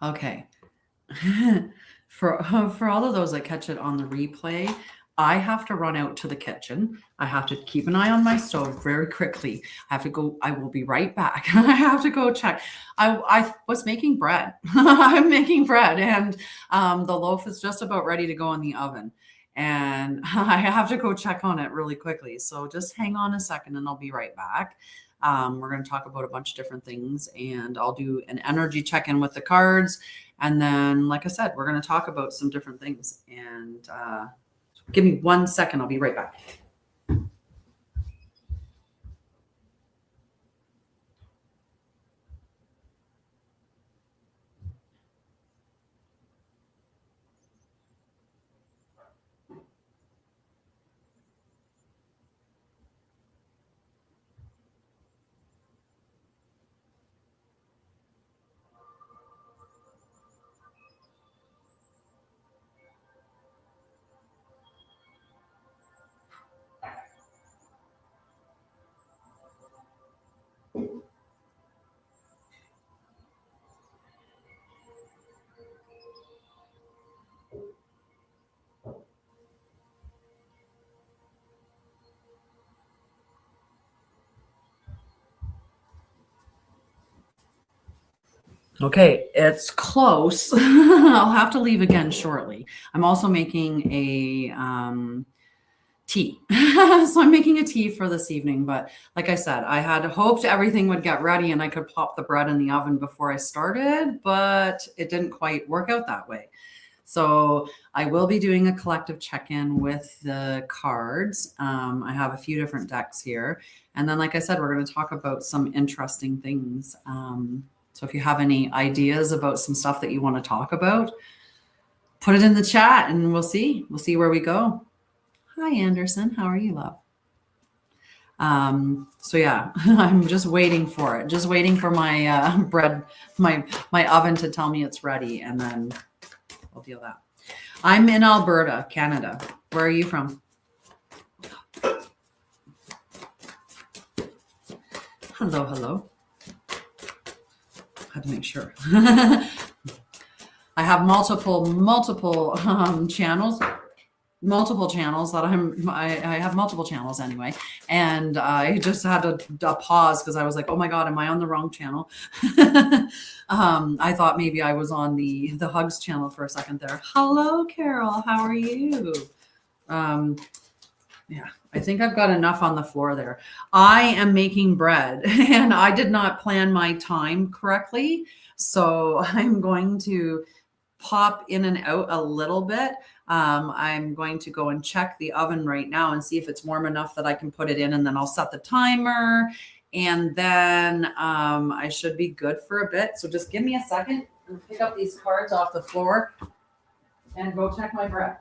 Okay. For all of those that catch it on the replay, I have to run out to the kitchen. I have to keep an eye on my stove very quickly. I have to go. I will be right back. I have to go check. I was making bread. I'm making bread, and the loaf is just about ready to go in the oven. And I have to go check on it really quickly. So just hang on a second, and I'll be right back. We're going to talk about a bunch of different things, and I'll do an energy check-in with the cards. And then, like I said, we're going to talk about some different things. And give me 1 second. I'll be right back. Okay, it's close. I'll have to leave again shortly. I'm also making a tea. So I'm making a tea for this evening. But like I said, I had hoped everything would get ready and I could pop the bread in the oven before I started, but it didn't quite work out that way. So I will be doing a collective check-in with the cards. I have a few different decks here. And then, like I said, we're going to talk about some interesting things. So if you have any ideas about some stuff that you want to talk about, put it in the chat and we'll see. We'll see where we go. Hi, Anderson. How are you, love? So yeah, I'm just waiting for it. Just waiting for my bread, my oven to tell me it's ready, and then I'll deal that. I'm in Alberta, Canada. Where are you from? Hello, hello. I had to make sure. I have multiple channels. Multiple channels that I have multiple channels anyway, and I just had to pause because I was like, oh my god, am I on the wrong channel? I thought maybe I was on the hugs channel for a second there. Hello, Carol, how are you? Yeah, I think I've got enough on the floor there. I am making bread and I did not plan my time correctly, so I'm going to pop in and out a little bit. I'm going to go and check the oven right now and see if it's warm enough that I can put it in, and then I'll set the timer, and then I should be good for a bit. So just give me a second and pick up these cards off the floor and go check my bread.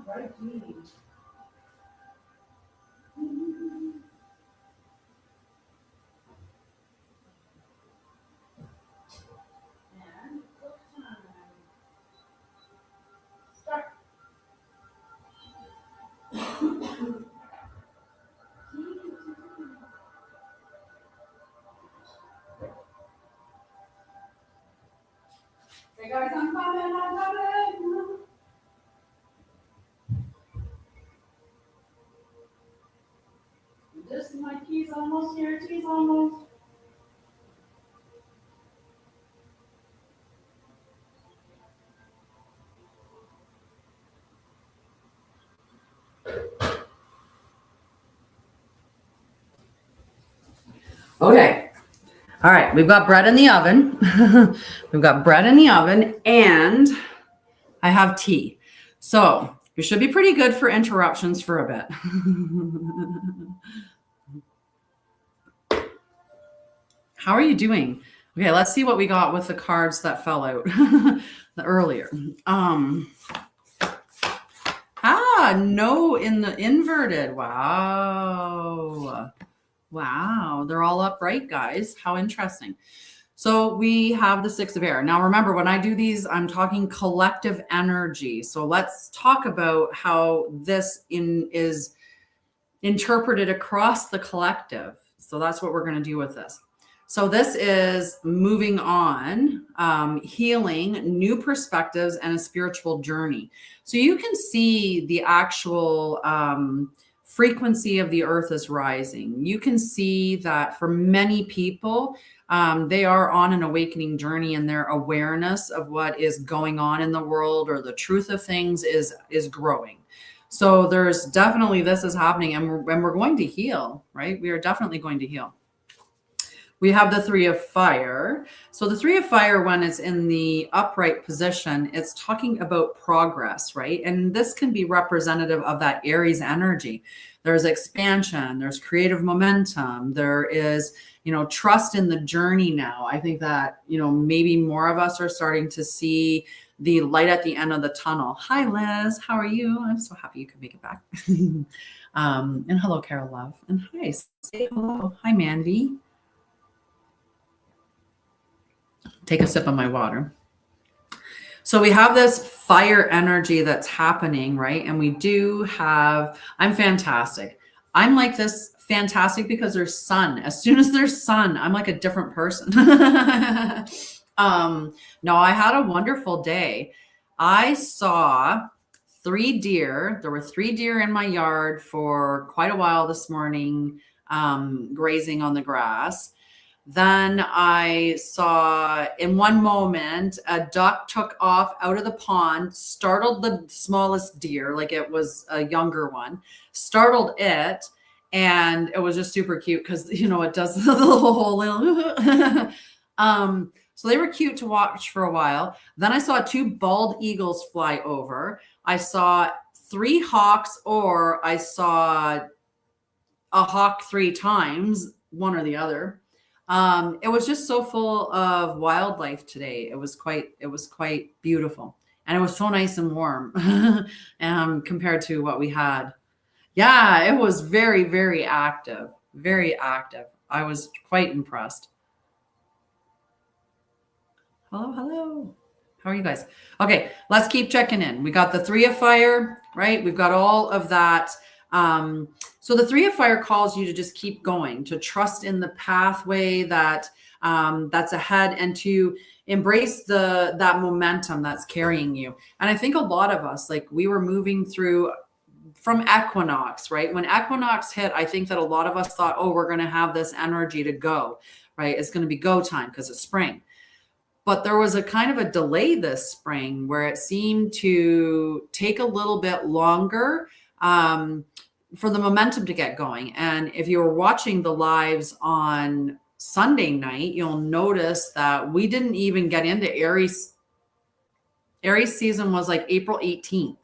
Right, Hey guys, I'm coming. This my tea's almost here. Tea's almost. Okay. All right. We've got bread in the oven. We've got bread in the oven and I have tea. So you should be pretty good for interruptions for a bit. How are you doing? Okay, let's see what we got with the cards that fell out earlier. No, in the inverted. Wow. Wow. They're all upright, guys. How interesting. So we have the Six of Air. Now, remember, when I do these, I'm talking collective energy. So let's talk about how this is interpreted across the collective. So that's what we're going to do with this. So this is moving on, healing, new perspectives, and a spiritual journey. So you can see the actual frequency of the earth is rising. You can see that for many people, they are on an awakening journey, and their awareness of what is going on in the world or the truth of things is growing. So there's definitely, this is happening, and we're going to heal, right? We are definitely going to heal. We have the Three of Fire. So the Three of Fire, when it's in the upright position, it's talking about progress, right? And this can be representative of that Aries energy. There's expansion, there's creative momentum, there is, trust in the journey now. I think that, maybe more of us are starting to see the light at the end of the tunnel. Hi, Liz. How are you? I'm so happy you could make it back. And hello, Carol Love. And hi, say hello. Hi, Mandy. Take a sip of my water. So we have this fire energy that's happening, right? And we do have, I'm fantastic. I'm like this fantastic because there's sun. As soon as there's sun, I'm like a different person. No, I had a wonderful day. I saw 3 deer. There were 3 deer in my yard for quite a while this morning, grazing on the grass. Then I saw in one moment, a duck took off out of the pond, startled the smallest deer, like it was a younger one, startled it. And it was just super cute because, it does the whole little, so they were cute to watch for a while. Then I saw 2 bald eagles fly over. I saw 3 hawks, or I saw a hawk 3 times, one or the other. It was just so full of wildlife today. It was quite beautiful. And it was so nice and warm compared to what we had. Yeah, it was very, very active, very active. I was quite impressed. Hello. How are you guys? Okay, let's keep checking in. We got the Three of Fire, right? We've got all of that. So the Three of Fire calls you to just keep going, to trust in the pathway that's ahead, and to embrace that momentum that's carrying you. And I think a lot of us, like, we were moving through from equinox, right? When equinox hit, I think that a lot of us thought, oh, we're going to have this energy to go, right? It's going to be go time because it's spring. But there was a kind of a delay this spring where it seemed to take a little bit longer for the momentum to get going. And if you were watching the lives on Sunday night, you'll notice that we didn't even get into Aries. Aries season was like April 18th,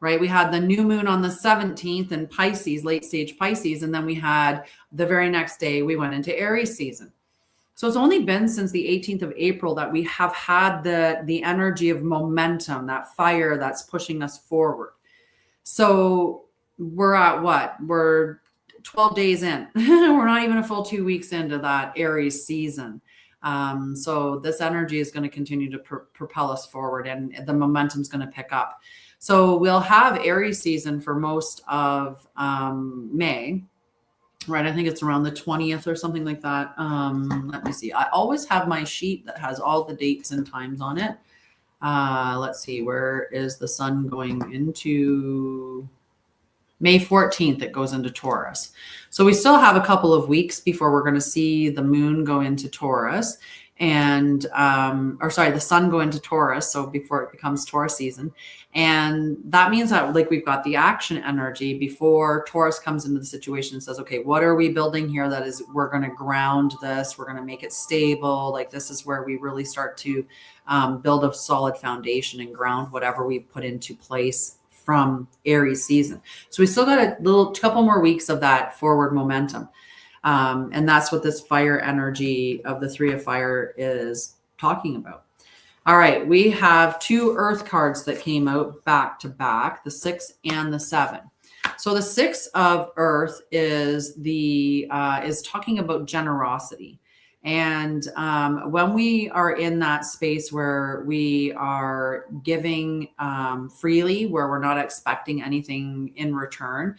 right? We had the new moon on the 17th in Pisces, late stage Pisces. And then we had the very next day, we went into Aries season. So it's only been since the 18th of April that we have had the energy of momentum, that fire that's pushing us forward. So we're at what? We're 12 days in. We're not even a full 2 weeks into that Aries season. So this energy is going to continue to propel us forward, and the momentum is going to pick up. So we'll have Aries season for most of May. Right. I think it's around the 20th or something like that. Let me see. I always have my sheet that has all the dates and times on it. Let's see. Where is the sun going into? May 14th, it goes into Taurus. So we still have a couple of weeks before we're going to see the moon go into Taurus. and the sun go into Taurus, so before it becomes Taurus season. And that means that like we've got the action energy before Taurus comes into the situation and says, okay, what are we building here? That is, we're going to ground this, we're going to make it stable. Like this is where we really start to build a solid foundation and ground whatever we put into place from Aries season. So we still got a couple more weeks of that forward momentum. And that's what this fire energy of the Three of Fire is talking about. All right, we have two earth cards that came out back to back, the 6 and the 7. So the 6 of earth is talking about generosity. And when we are in that space where we are giving freely, where we're not expecting anything in return,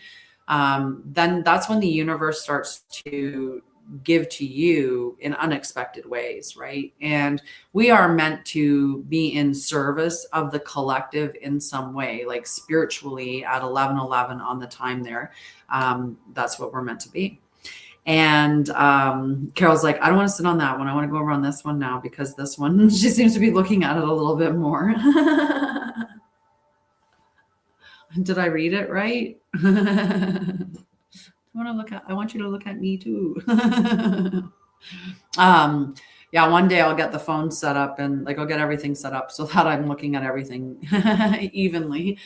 then that's when the universe starts to give to you in unexpected ways, right? And we are meant to be in service of the collective in some way, like spiritually at 11:11 on the time there. That's what we're meant to be. And Carol's like, I don't want to sit on that one. I want to go over on this one now, because this one, she seems to be looking at it a little bit more. Did I read it right? I want you to look at me too. Yeah, one day I'll get the phone set up and like I'll get everything set up so that I'm looking at everything evenly.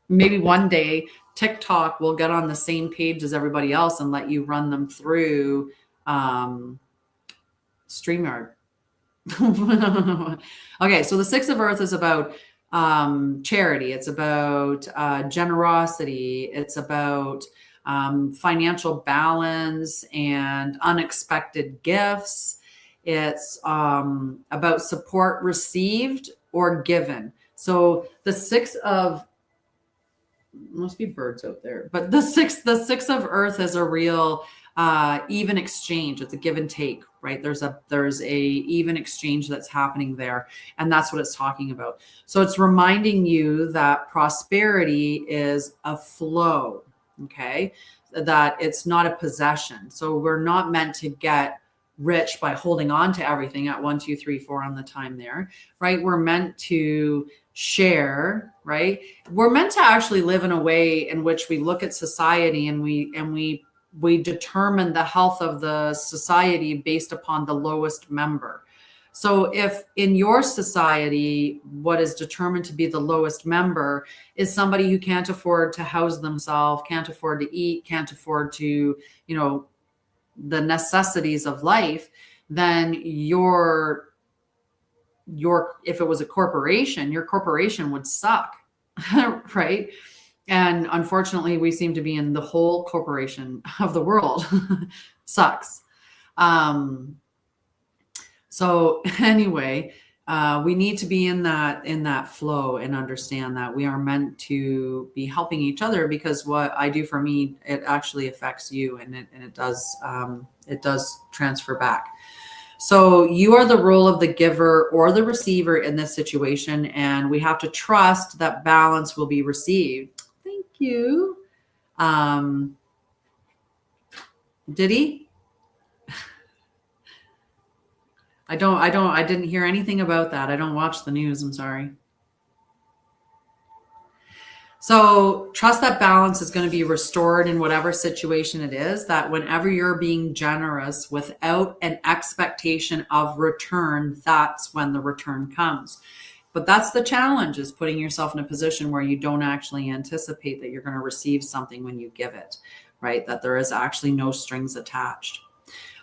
Maybe one day TikTok will get on the same page as everybody else and let you run them through StreamYard. Okay, so the 6 of earth is about charity. It's about generosity. It's about financial balance and unexpected gifts. It's about support received or given. So the 6 of, must be birds out there, but the six of earth is a real even exchange. It's a give and take, right? There's a even exchange that's happening there. And that's what it's talking about. So it's reminding you that prosperity is a flow. Okay. That it's not a possession. So we're not meant to get rich by holding on to everything at 1, 2, 3, 4 on the time there, right? We're meant to share, right? We're meant to actually live in a way in which we look at society and we determine the health of the society based upon the lowest member. So if in your society, what is determined to be the lowest member is somebody who can't afford to house themselves, can't afford to eat, can't afford to, the necessities of life, then if it was a corporation, your corporation would suck, right? And unfortunately, we seem to be in the whole corporation of the world sucks. So anyway, we need to be in that flow and understand that we are meant to be helping each other, because what I do for me, it actually affects you, and it does transfer back. So you are the role of the giver or the receiver in this situation, and we have to trust that balance will be received. Thank you. Did he? I didn't hear anything about that. I don't watch the news. I'm sorry. So trust that balance is going to be restored in whatever situation it is, that whenever you're being generous without an expectation of return, that's when the return comes. But that's the challenge, is putting yourself in a position where you don't actually anticipate that you're going to receive something when you give it, right? That there is actually no strings attached.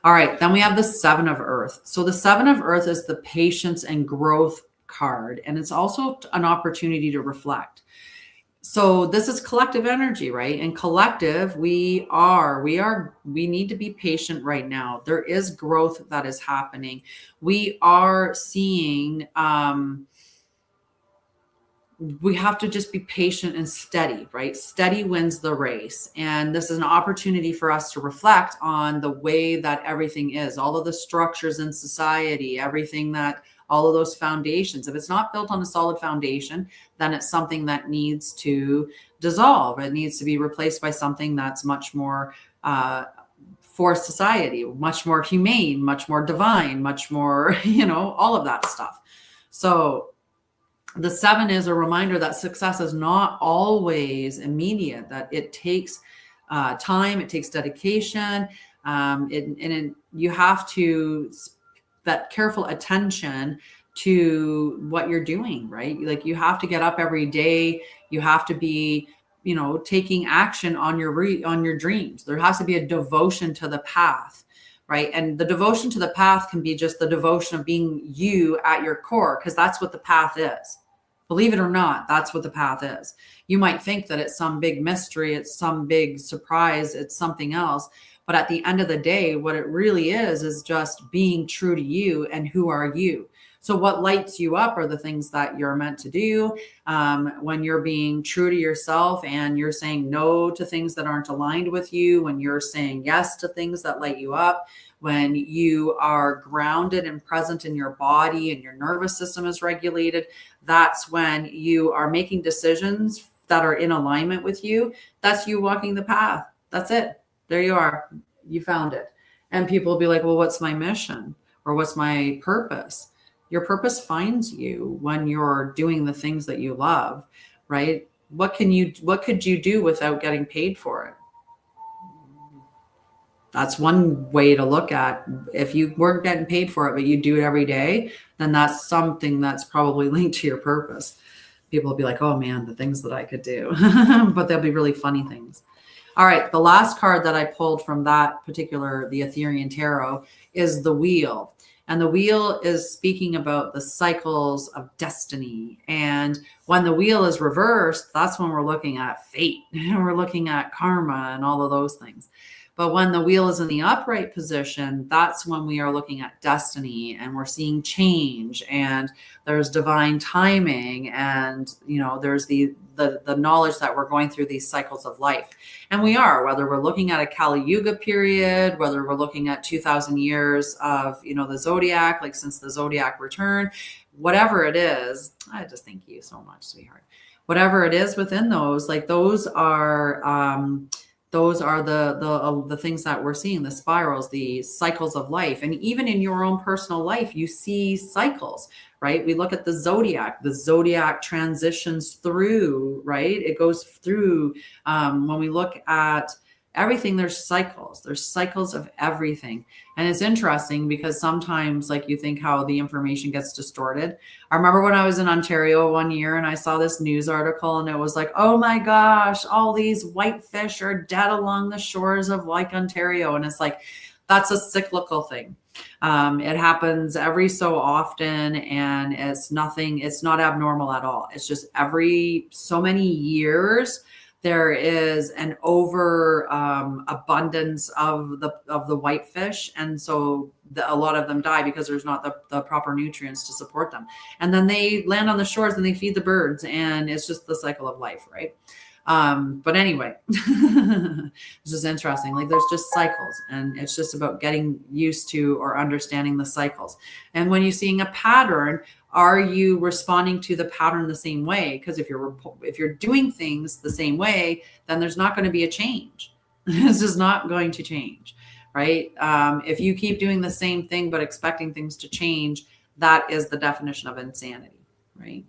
All right, then we have the 7 of earth. So the 7 of earth is the patience and growth card, and it's also an opportunity to reflect. So this is collective energy, right? And collective, we need to be patient right now. There is growth that is happening. We are seeing, we have to just be patient and steady, right? Steady wins the race. And this is an opportunity for us to reflect on the way that everything is, all of the structures in society, all of those foundations. If it's not built on a solid foundation, then it's something that needs to dissolve. It needs to be replaced by something that's much more for society, much more humane, much more divine, much more, all of that stuff. So the 7 is a reminder that success is not always immediate, that it takes time, it takes dedication, you have to that careful attention to what you're doing, right? Like you have to get up every day. You have to be, taking action on your dreams. There has to be a devotion to the path, right? And the devotion to the path can be just the devotion of being you at your core, because that's what the path is. Believe it or not, that's what the path is. You might think that it's some big mystery, it's some big surprise, it's something else. But at the end of the day, what it really is just being true to you and who are you. So what lights you up are the things that you're meant to do. When you're being true to yourself and you're saying no to things that aren't aligned with you, when you're saying yes to things that light you up, when you are grounded and present in your body and your nervous system is regulated, that's when you are making decisions that are in alignment with you. That's you walking the path. That's it. There you are. You found it. And people will be like, well, what's my mission? Or what's my purpose? Your purpose finds you when you're doing the things that you love, right? What could you do without getting paid for it? That's one way to look at. If you weren't getting paid for it, but you do it every day, then that's something that's probably linked to your purpose. People will be like, oh man, the things that I could do, but they'll be really funny things. All right. The last card that I pulled from that particular, the Etherian Tarot, is the Wheel. And the Wheel is speaking about the cycles of destiny. And when the wheel is reversed, that's when we're looking at fate. We're looking at karma and all of those things. But when the wheel is in the upright position, that's when we are looking at destiny and we're seeing change, and there's divine timing, and there's the knowledge that we're going through these cycles of life. And we are, whether we're looking at a Kali Yuga period, whether we're looking at 2,000 years of the zodiac, like since the zodiac return, whatever it is. I just thank you so much, sweetheart. Whatever it is within those, like those are the things that we're seeing, the spirals, the cycles of life. And even in your own personal life, you see cycles, right? We look at the zodiac transitions through, right? It goes through, when we look at everything, there's cycles of everything. And it's interesting because sometimes, like, you think how the information gets distorted. I remember when I was in Ontario one year and I saw this news article and it was like, oh my gosh, all these white fish are dead along the shores of Lake Ontario. And it's like, that's a cyclical thing. It happens every so often, and it's not abnormal at all. It's just every so many years, there is an over abundance of the whitefish, and so a lot of them die because there's not the proper nutrients to support them. And then they land on the shores and they feed the birds, and it's just the cycle of life, right? But anyway, it's just interesting. Like, there's just cycles, and it's just about getting used to or understanding the cycles. And when you're seeing a pattern, are you responding to the pattern the same way? Because if you're doing things the same way, then there's not going to be a change. It's just not going to change, right? If you keep doing the same thing but expecting things to change, that is the definition of insanity, right?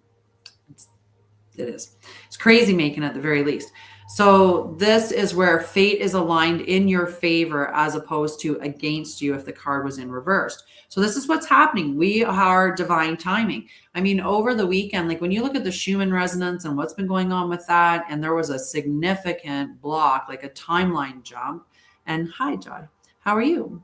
It is. It's crazy making at the very least. So this is where fate is aligned in your favor as opposed to against you if the card was in reversed. So this is what's happening. We are divine timing. I mean, over the weekend, like when you look at the Schumann resonance and what's been going on with that, and there was a significant block, like a timeline jump. And hi, Joy, how are you?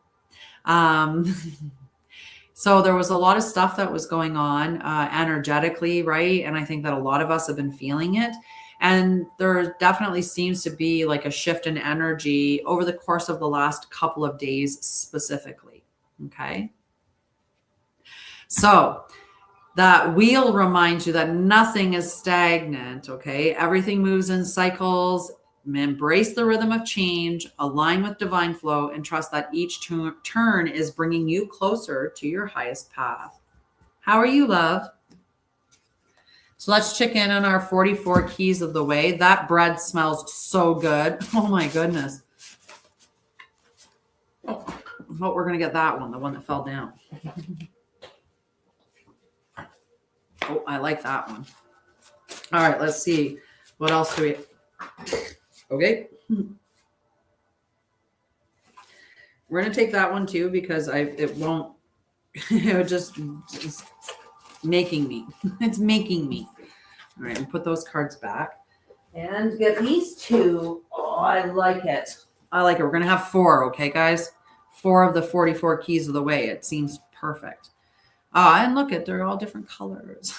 So there was a lot of stuff that was going on energetically, right? And I think that a lot of us have been feeling it. And there definitely seems to be like a shift in energy over the course of the last couple of days specifically, okay? So that wheel reminds you that nothing is stagnant, okay? Everything moves in cycles. Embrace the rhythm of change, align with divine flow, and trust that each turn is bringing you closer to your highest path. How are you, love? So let's check in on our 44 keys of the way. That bread smells so good. Oh my goodness. Oh, we're going to get that one, the one that fell down. Oh, I like that one. All right, let's see. What else do we... Okay. We're going to take that one too, because it won't... it just is making me. It's making me. All right, and put those cards back. And get these two. Oh, I like it. I like it. We're going to have 4, okay, guys? 4 of the 44 keys of the way. It seems perfect. And look at, they're all different colors.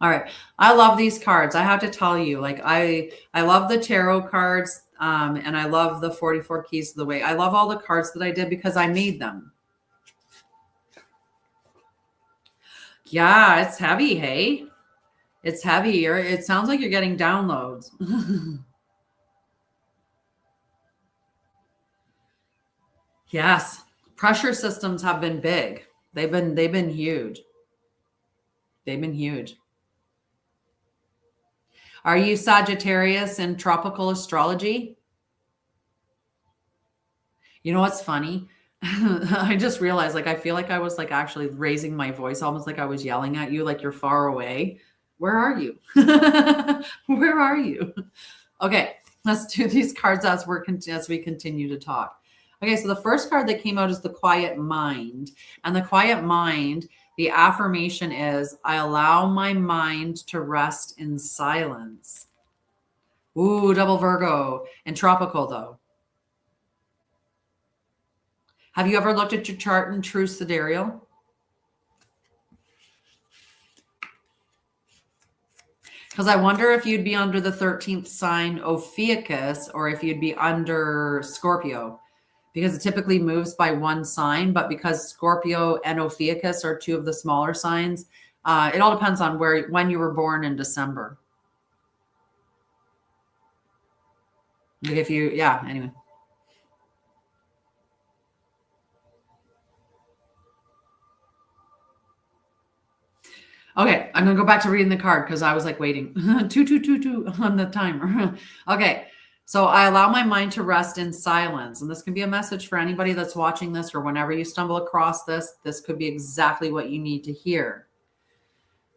All right. I love these cards. I have to tell you, like, I love the tarot cards, and I love the 44 keys of the way. I love all the cards that I did because I made them. Yeah, it's heavy, hey? It's heavy. It sounds like you're getting downloads. Yes. Pressure systems have been big. They've been huge. They've been huge. Are you Sagittarius in tropical astrology? You know what's funny? I just realized, like, I feel like I was like actually raising my voice, almost like I was yelling at you, like you're far away. Where are you? Where are you? Okay, let's do these cards as we continue to talk. Okay, so the first card that came out is the quiet mind. And the quiet mind, the affirmation is, I allow my mind to rest in silence. Ooh, double Virgo. And tropical, though. Have you ever looked at your chart in true sidereal? Because I wonder if you'd be under the 13th sign Ophiuchus or if you'd be under Scorpio, because it typically moves by one sign. But because Scorpio and Ophiuchus are 2 of the smaller signs, it all depends on when you were born in December. If you, yeah, anyway. Okay, I'm going to go back to reading the card because I was like waiting. 2 on the timer. Okay, so I allow my mind to rest in silence. And this can be a message for anybody that's watching this, or whenever you stumble across this, this could be exactly what you need to hear.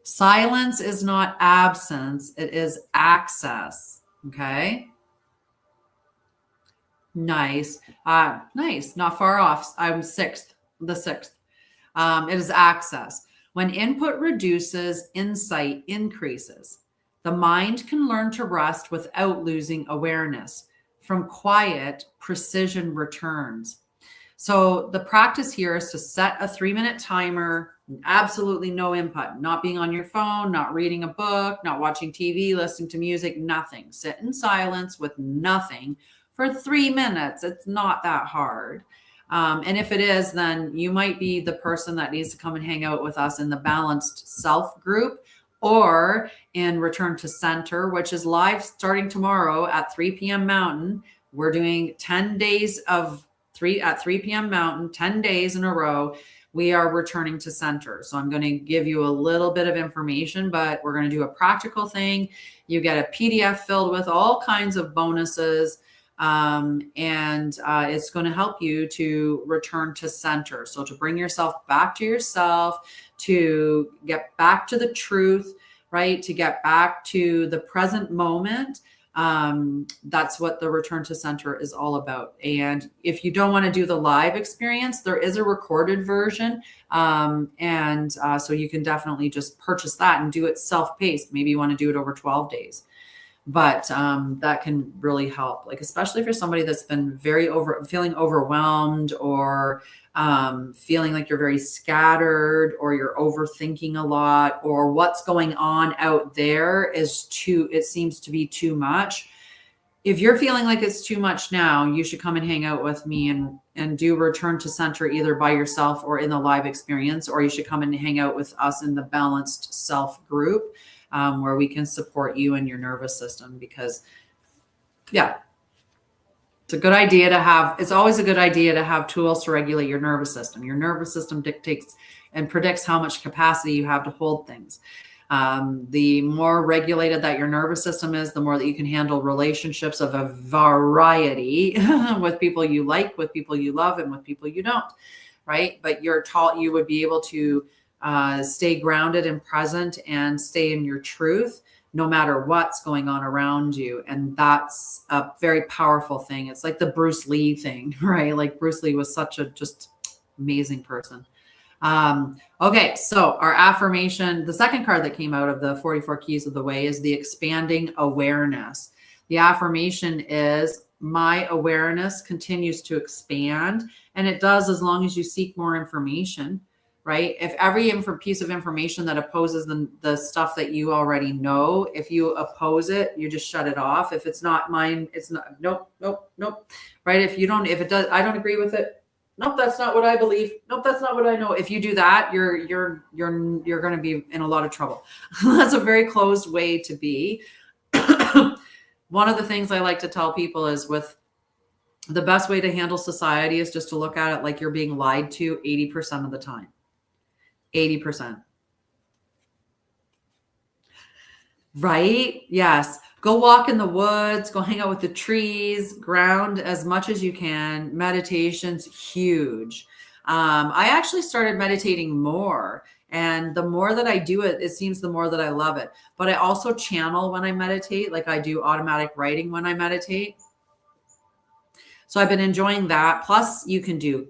Silence is not absence, it is access. Okay? Nice. Nice. Not far off. I'm the sixth. It is access. When input reduces, insight increases. The mind can learn to rest without losing awareness. From quiet, precision returns. So the practice here is to set a 3-minute timer, absolutely no input, not being on your phone, not reading a book, not watching TV, listening to music, nothing. Sit in silence with nothing for 3 minutes. It's not that hard. And if it is, then you might be the person that needs to come and hang out with us in the Balanced Self group, or in Return to Center, which is live starting tomorrow at 3 p.m. Mountain. We're doing 10 days at 3 p.m. Mountain, 10 days in a row. We are returning to center. So I'm going to give you a little bit of information, but we're going to do a practical thing. You get a PDF filled with all kinds of bonuses. And it's going to help you to return to center. So to bring yourself back to yourself, to get back to the truth, right? To get back to the present moment. That's what the Return to Center is all about. And if you don't want to do the live experience, there is a recorded version. So you can definitely just purchase that and do it self-paced. Maybe you want to do it over 12 days. But that can really help, like, especially if you're somebody that's been feeling overwhelmed, or feeling like you're very scattered, or you're overthinking a lot, or what's going on out there it seems to be too much. If you're feeling like it's too much now, you should come and hang out with me and do Return to Center, either by yourself or in the live experience, or you should come and hang out with us in the Balanced Self group. Where we can support you and your nervous system, because it's always a good idea to have tools to regulate your nervous system. Your nervous system dictates and predicts how much capacity you have to hold things. The more regulated that your nervous system is, the more that you can handle relationships of a variety with people you like, with people you love, and with people you don't, right? But you're taught you would be able to stay grounded and present and stay in your truth no matter what's going on around you. And that's a very powerful thing. It's like the Bruce Lee thing, right? Like Bruce Lee was such a just amazing person. Okay, so our affirmation, the second card that came out of the 44 Keys of the Way is the expanding awareness. The affirmation is, my awareness continues to expand, and it does as long as you seek more information, right? If every piece of information that opposes the stuff that you already know, if you oppose it, you just shut it off. If it's not mine, it's not, nope, right? If it does, I don't agree with it. Nope, that's not what I believe. Nope, that's not what I know. If you do that, you're going to be in a lot of trouble. That's a very closed way to be. One of the things I like to tell people is the best way to handle society is just to look at it like you're being lied to 80% of the time. 80%. Right? Yes. Go walk in the woods, go hang out with the trees, ground as much as you can. Meditation's huge. I actually started meditating more. And the more that I do it, it seems the more that I love it. But I also channel when I meditate, like I do automatic writing when I meditate. So I've been enjoying that. Plus, you can do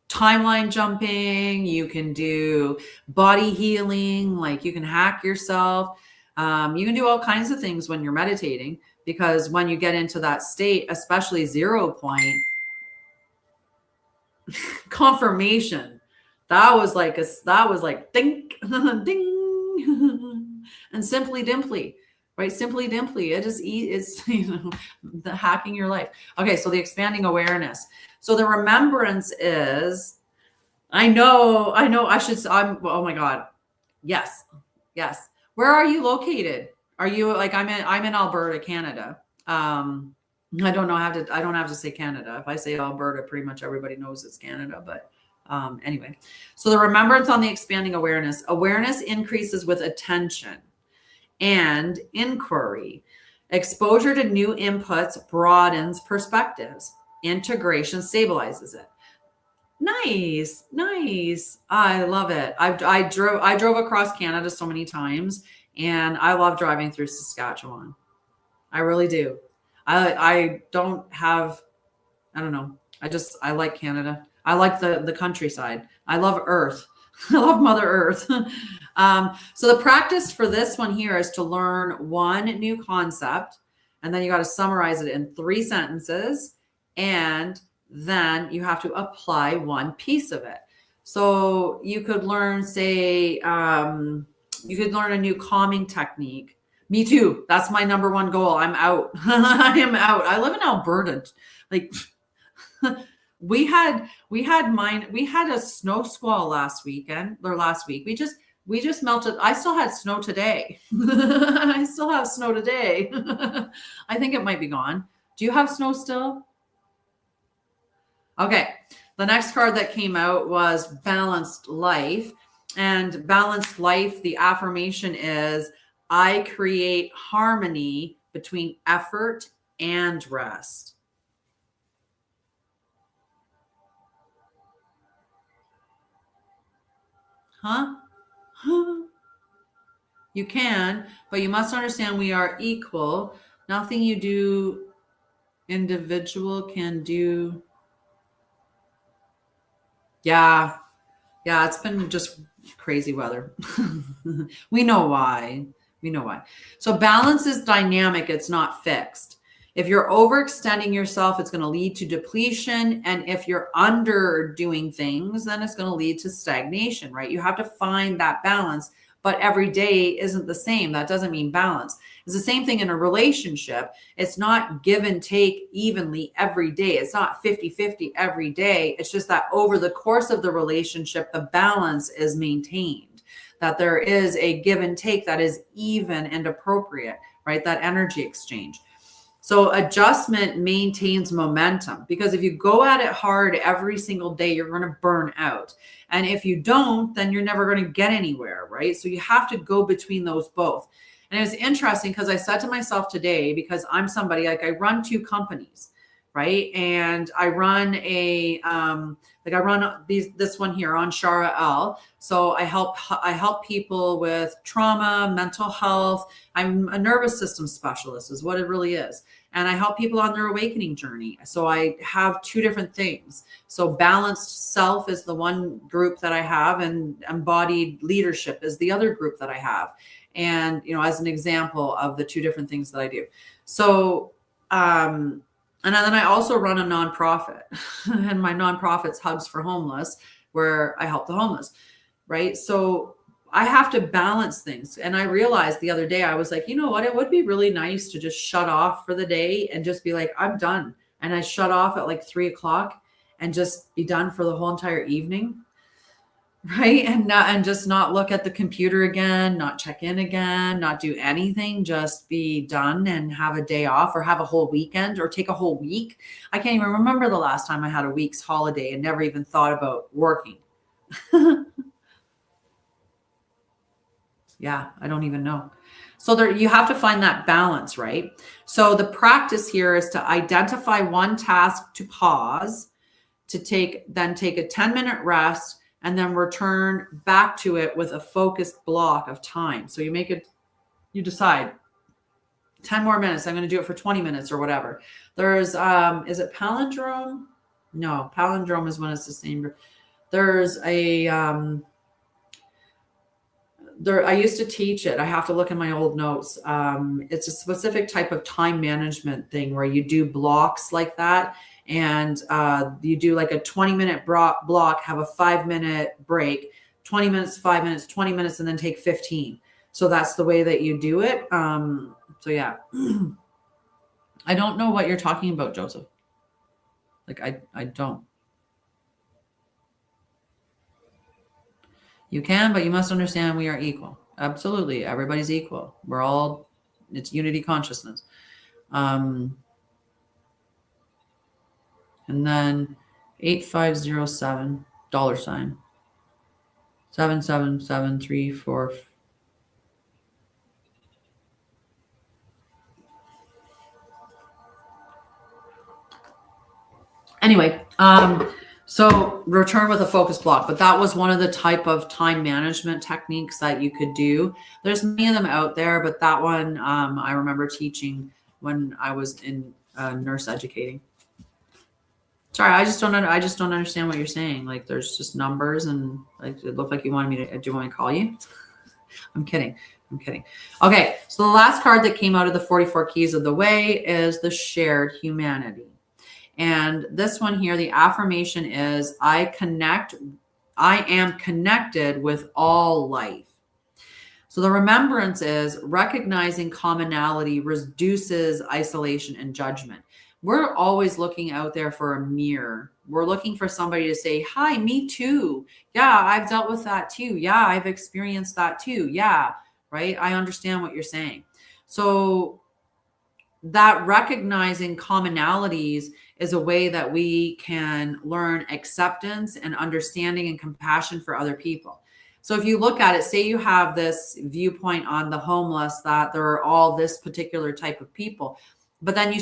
timeline jumping, you can do body healing, like you can hack yourself. You can do all kinds of things when you're meditating, because when you get into that state, especially 0 point confirmation, that was like ding, ding, and simply dimply, right? Simply dimply. It's the hacking your life. Okay. So the expanding awareness. So the remembrance is, oh my God. Yes. Where are you located? Are you like, I'm in Alberta, Canada. I don't have to say Canada. If I say Alberta, pretty much everybody knows it's Canada, but anyway. So the remembrance on the expanding awareness increases with attention and inquiry. Exposure to new inputs broadens perspectives. Integration stabilizes it. Nice. I love it. I drove across Canada so many times, and I love driving through Saskatchewan. I really do. I don't know. I like Canada. I like the countryside. I love Earth. I love Mother Earth. So the practice for this one here is to learn one new concept, and then you got to summarize it in 3 sentences, and then you have to apply one piece of it. So you could learn, say, you could learn a new calming technique. Me too. That's my number one goal. I'm out. I am out. I live in Alberta. Like we had a snow squall last week. We just melted. I still had snow today. I still have snow today. I think it might be gone. Do you have snow still? Okay. The next card that came out was Balanced Life. And Balanced Life, the affirmation is, I create harmony between effort and rest. Huh? You can, but you must understand we are equal. Nothing you do individual can do. Yeah, it's been just crazy weather. We know why. So balance is dynamic. It's not fixed. If you're overextending yourself, it's going to lead to depletion. And if you're underdoing things, then it's going to lead to stagnation, right? You have to find that balance, but every day isn't the same. That doesn't mean balance. It's the same thing in a relationship. It's not give and take evenly every day. It's not 50-50 every day. It's just that over the course of the relationship, the balance is maintained, that there is a give and take that is even and appropriate, right? That energy exchange. So adjustment maintains momentum, because if you go at it hard every single day, you're going to burn out. And if you don't, then you're never going to get anywhere, right? So you have to go between those both. And it's interesting because I said to myself today, because I'm somebody, like, I run 2 companies, right? And I run this one here, Anshara'El. So I help people with trauma, mental health. I'm a nervous system specialist is what it really is. And I help people on their awakening journey. So I have 2 different things. So balanced self is the one group that I have, and embodied leadership is the other group that I have. And, as an example of the 2 different things that I do. So, and then I also run a nonprofit, and my nonprofit's Hugs for Homeless, where I help the homeless, right? So I have to balance things. And I realized the other day, I was like, you know what? It would be really nice to just shut off for the day and just be like, I'm done. And I shut off at like 3:00 and just be done for the whole entire evening. Right. And just not look at the computer again, not check in again, not do anything, just be done and have a day off, or have a whole weekend, or take a whole week. I can't even remember the last time I had a week's holiday and never even thought about working. Yeah, I don't even know. So you have to find that balance, right? So the practice here is to identify one task to pause, then take a 10-minute rest, and then return back to it with a focused block of time. So you decide 10 more minutes. I'm going to do it for 20 minutes or whatever. There's, is it palindrome? No, palindrome is when it's the same. There's I used to teach it. I have to look in my old notes. It's a specific type of time management thing where you do blocks like that. And you do like a 20-minute block, have a 5-minute break, 20 minutes, 5 minutes, 20 minutes, and then take 15. So that's the way that you do it. So yeah, I don't know what you're talking about, Joseph. Like, I don't. You can, but you must understand we are equal. Absolutely. Everybody's equal. It's unity consciousness. And then 8507 $, 777344. Anyway, so return with a focus block, but that was one of the type of time management techniques that you could do. There's many of them out there, but that one I remember teaching when I was in nurse educating. Sorry, I just don't understand what you're saying. Like, there's just numbers, and like it looked like you wanted me to. Do you want me to call you? I'm kidding. Okay, so the last card that came out of the 44 keys of the way is the shared humanity. And this one here, the affirmation is, I am connected with all life. So the remembrance is, recognizing commonality reduces isolation and judgment. We're always looking out there for a mirror. We're looking for somebody to say, hi, me too. Yeah, I've dealt with that too. Yeah, I've experienced that too. Yeah, right? I understand what you're saying. So that recognizing commonalities is a way that we can learn acceptance and understanding and compassion for other people. So if you look at it, say you have this viewpoint on the homeless, that there are all this particular type of people, but then you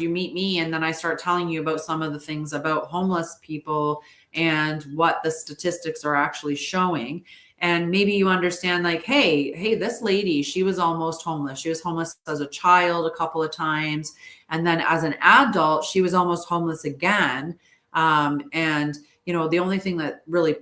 meet me, and then I start telling you about some of the things about homeless people and what the statistics are actually showing. And maybe you understand, like, hey, this lady, she was almost homeless. She was homeless as a child a couple of times. And then as an adult, she was almost homeless again. And, the only thing that really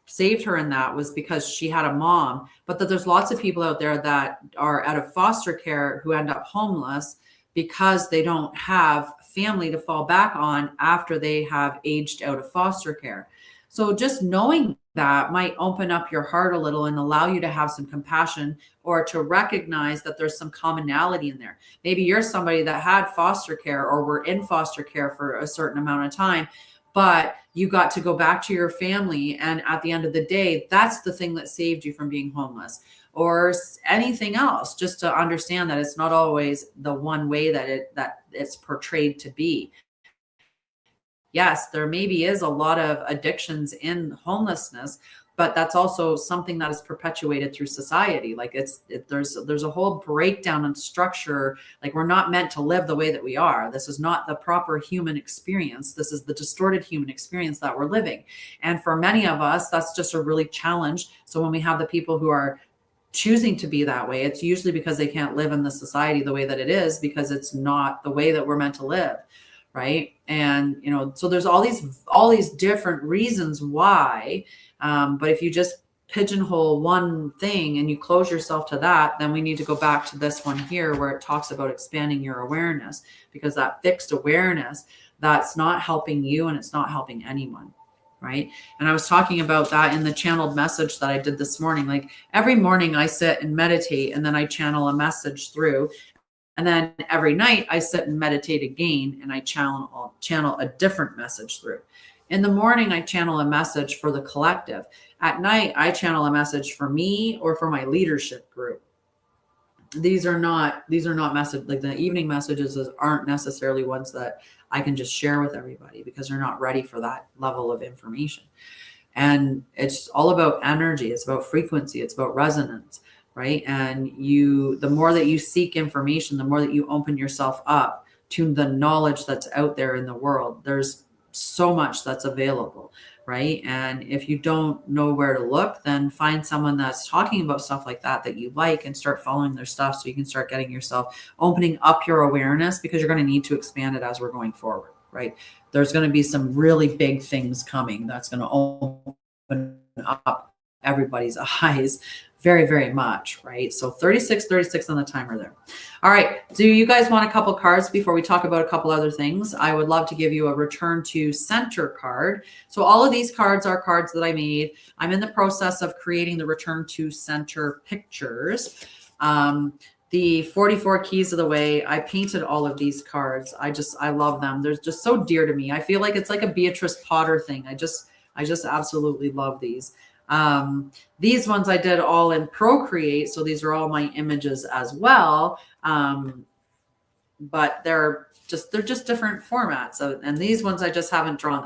saved her in that was because she had a mom. But that there's lots of people out there that are out of foster care who end up homeless because they don't have family to fall back on after they have aged out of foster care. So just knowing that might open up your heart a little and allow you to have some compassion, or to recognize that there's some commonality in there. Maybe you're somebody that had foster care or were in foster care for a certain amount of time, but you got to go back to your family. And at the end of the day, that's the thing that saved you from being homeless. or anything else, just to understand that it's not always the one way that it's portrayed to be. Yes, there maybe is a lot of addictions in homelessness, but that's also something that is perpetuated through society. Like there's a whole breakdown in structure. Like we're not meant to live the way that we are. This is not the proper human experience. This is the distorted human experience that we're living. And for many of us, that's just a really challenge. So when we have the people who are choosing to be that way, it's usually because they can't live in the society the way that it is, because it's not the way that we're meant to live. Right. And, so there's all these different reasons why. But if you just pigeonhole one thing and you close yourself to that, then we need to go back to this one here where it talks about expanding your awareness, because that fixed awareness, that's not helping you and it's not helping anyone. Right. And I was talking about that in the channeled message that I did this morning. Like every morning I sit and meditate, and then I channel a message through. And then every night I sit and meditate again, and I channel a different message through. In the morning, I channel a message for the collective. At night, I channel a message for me or for my leadership group. These are not messages, like the evening messages aren't necessarily ones that I can just share with everybody, because they're not ready for that level of information. And it's all about energy. It's about frequency. It's about resonance. Right. And the more that you seek information, the more that you open yourself up to the knowledge that's out there in the world. There's so much that's available. Right. And if you don't know where to look, then find someone that's talking about stuff like that you like, and start following their stuff, so you can start getting yourself opening up your awareness, because you're going to need to expand it as we're going forward. Right. There's going to be some really big things coming that's going to open up everybody's eyes very, very much. Right. So 36 on the timer there. All right. Do you guys want a couple cards before we talk about a couple other things? I would love to give you a return to center card. So all of these cards are cards that I made. I'm in the process of creating the return to center pictures. The 44 keys of the way, I painted all of these cards. I love them. They're just so dear to me. I feel like it's like a Beatrice Potter thing. I just absolutely love these. These ones I did all in Procreate. So these are all my images as well. But they're just different formats. And these ones I just haven't drawn.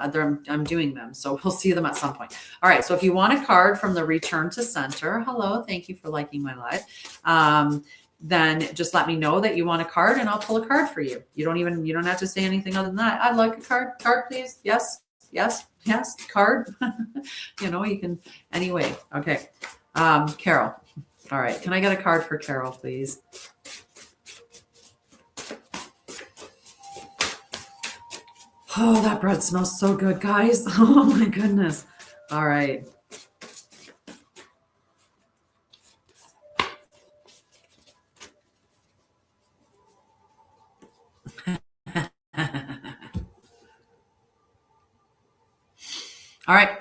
I'm doing them. So we'll see them at some point. All right. So if you want a card from the Return to Center, hello, thank you for liking my live. Then just let me know that you want a card, and I'll pull a card for you. You don't have to say anything other than that. I'd like a card, please. Yes, card. You can, anyway. Okay. Carol. All right. Can I get a card for Carol, please? Oh, that bread smells so good, guys. Oh my goodness. All right. All right.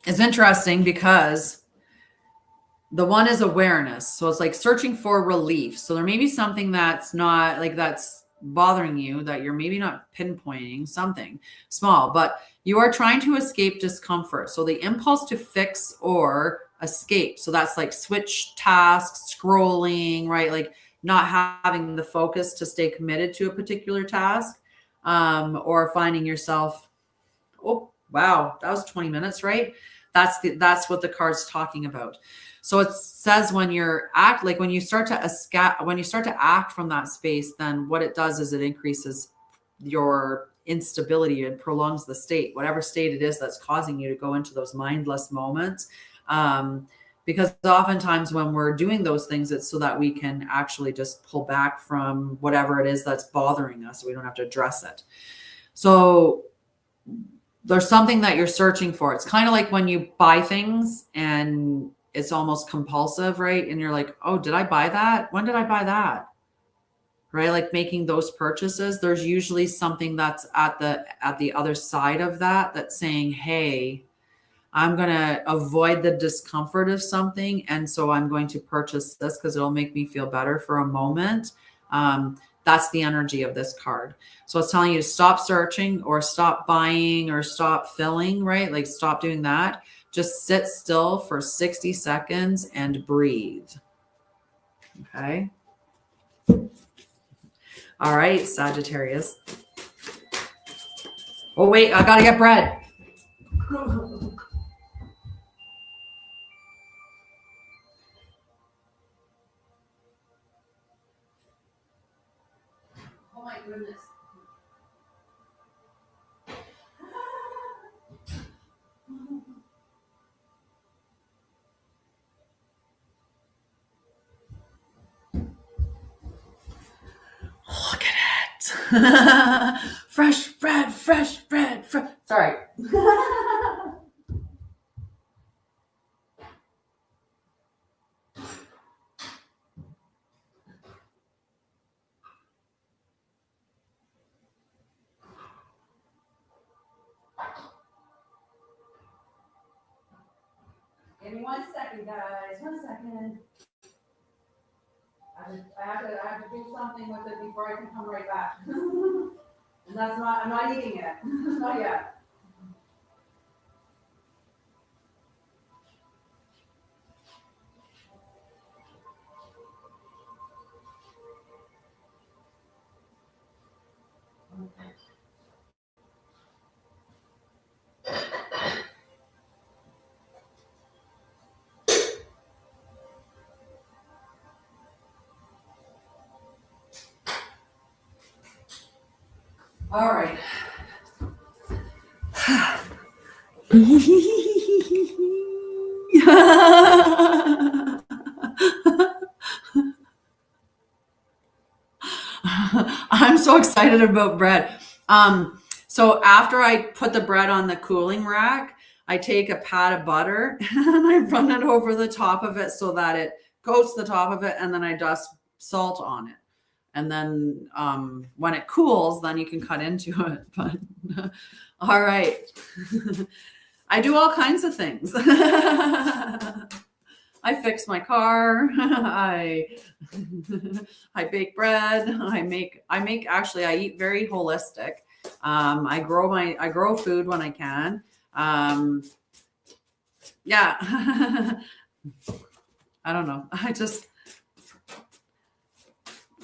It's interesting because the one is awareness. So it's like searching for relief. So there may be something that's not like that's bothering you, that you're maybe not pinpointing, something small, but you are trying to escape discomfort. So the impulse to fix or escape. So that's like switch tasks, scrolling, right? Like not having the focus to stay committed to a particular task, or finding yourself, oh, wow, that was 20 minutes, right? That's what the card's talking about. So it says when you start to act from that space, then what it does is it increases your instability and prolongs the state, whatever state it is that's causing you to go into those mindless moments. Because oftentimes when we're doing those things, it's so that we can actually just pull back from whatever it is that's bothering us. So we don't have to address it. So there's something that you're searching for. It's kind of like when you buy things and it's almost compulsive, right? And you're like, oh, did I buy that? When did I buy that? Right? Like making those purchases, there's usually something that's at the other side of that that's saying, hey, I'm going to avoid the discomfort of something. And so I'm going to purchase this because it'll make me feel better for a moment. That's the energy of this card. So it's telling you to stop searching or stop buying or stop filling, right? Like stop doing that. Just sit still for 60 seconds and breathe. Okay. All right, Sagittarius. Oh, wait, I gotta get bread. Oh my goodness. Look at it. Fresh bread, fresh bread. Sorry. Give me 1 second, guys. 1 second. I have to do something with it before I can come right back. And that's not, I'm not eating it. Not yet. All right. I'm so excited about bread. So after I put the bread on the cooling rack, I take a pat of butter and I run it over the top of it so that it coats the top of it, and then I dust salt on it. And then when it cools, then you can cut into it. But all right. I do all kinds of things. I fix my car. I bake bread. Actually, I eat very holistic. I grow food when I can. Yeah. I don't know.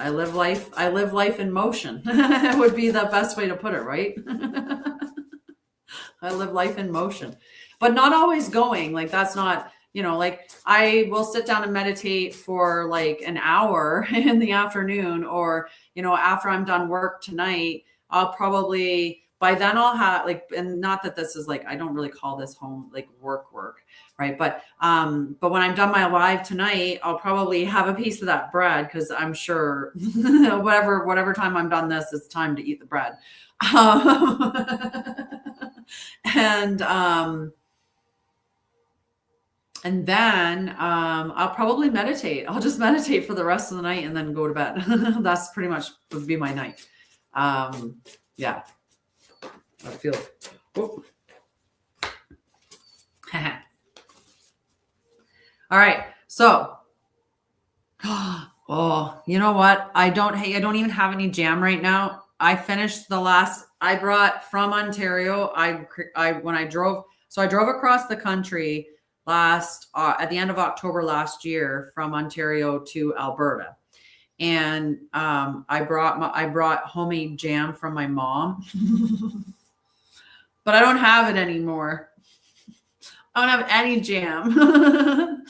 I live life in motion. It would be the best way to put it, right? I live life in motion, but not always going. Like that's not, like I will sit down and meditate for like an hour in the afternoon, or, after I'm done work tonight, I'll probably, by then I'll have and not that this is like, I don't really call this home, like work, right? But when I'm done my live tonight, I'll probably have a piece of that bread, because I'm sure whatever time I'm done this, it's time to eat the bread. And then I'll probably meditate. I'll just meditate for the rest of the night and then go to bed. That's pretty much would be my night. Yeah. I feel. Oh. All right. So, oh, you know what? I don't even have any jam right now. I finished I brought from Ontario. I drove across the country at the end of October last year from Ontario to Alberta. And I brought homemade jam from my mom, but I don't have it anymore. I don't have any jam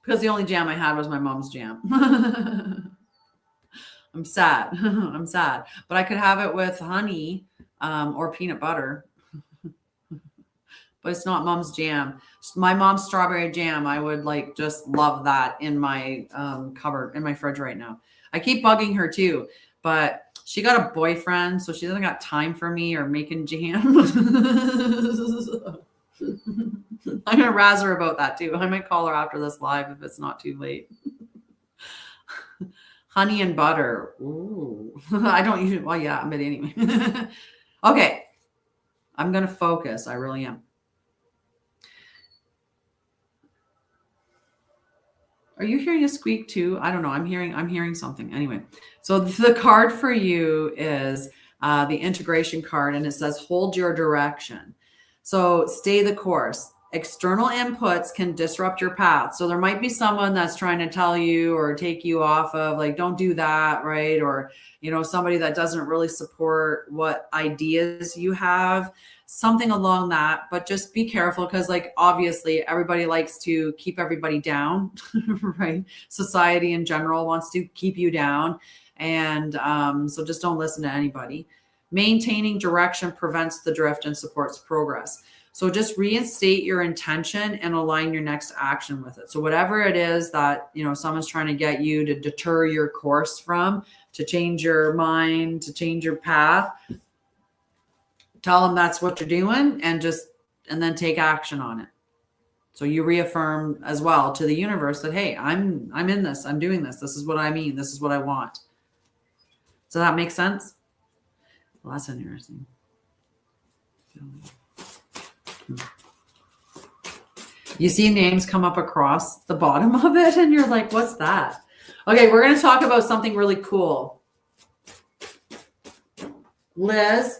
because the only jam I had was my mom's jam. I'm sad. But I could have it with honey or peanut butter. But it's not mom's jam. My mom's strawberry jam, I would just love that in my cupboard, in my fridge right now. I keep bugging her too, but she got a boyfriend, so she doesn't got time for me or making jam. I'm gonna razz her about that too. I might call her after this live if it's not too late. Honey and butter. Ooh. I don't usually, well, yeah, but anyway. Okay. I'm gonna focus. I really am. Are you hearing a squeak too? I don't know. I'm hearing something. Anyway, so the card for you is the integration card, and it says hold your direction. So stay the course. External inputs can disrupt your path. So there might be someone that's trying to tell you or take you off of like, don't do that, right? Or, somebody that doesn't really support what ideas you have, something along that. But just be careful because, like, obviously everybody likes to keep everybody down, right? Society in general wants to keep you down. And so just don't listen to anybody. Maintaining direction prevents the drift and supports progress. So just reinstate your intention and align your next action with it. So whatever it is that, someone's trying to get you to deter your course from, to change your mind, to change your path, tell them that's what you're doing and then take action on it. So you reaffirm as well to the universe that, hey, I'm in this, I'm doing this. This is what I mean. This is what I want. Does that make sense? Well, that's interesting. You see names come up across the bottom of it and you're like, what's that? Okay, we're going to talk about something really cool. Liz,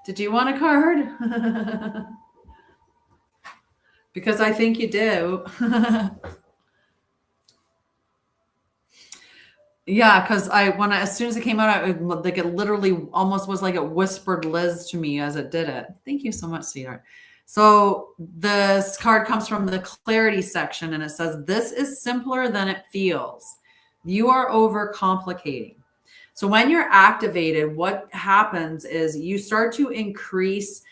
did you want a card? Because I think you do. Yeah, because as soon as it came out, it literally almost was like it whispered Liz to me as it did it. Thank you so much, sweetheart. So this card comes from the clarity section and it says, this is simpler than it feels. You are overcomplicating. So when you're activated, what happens is you start to increase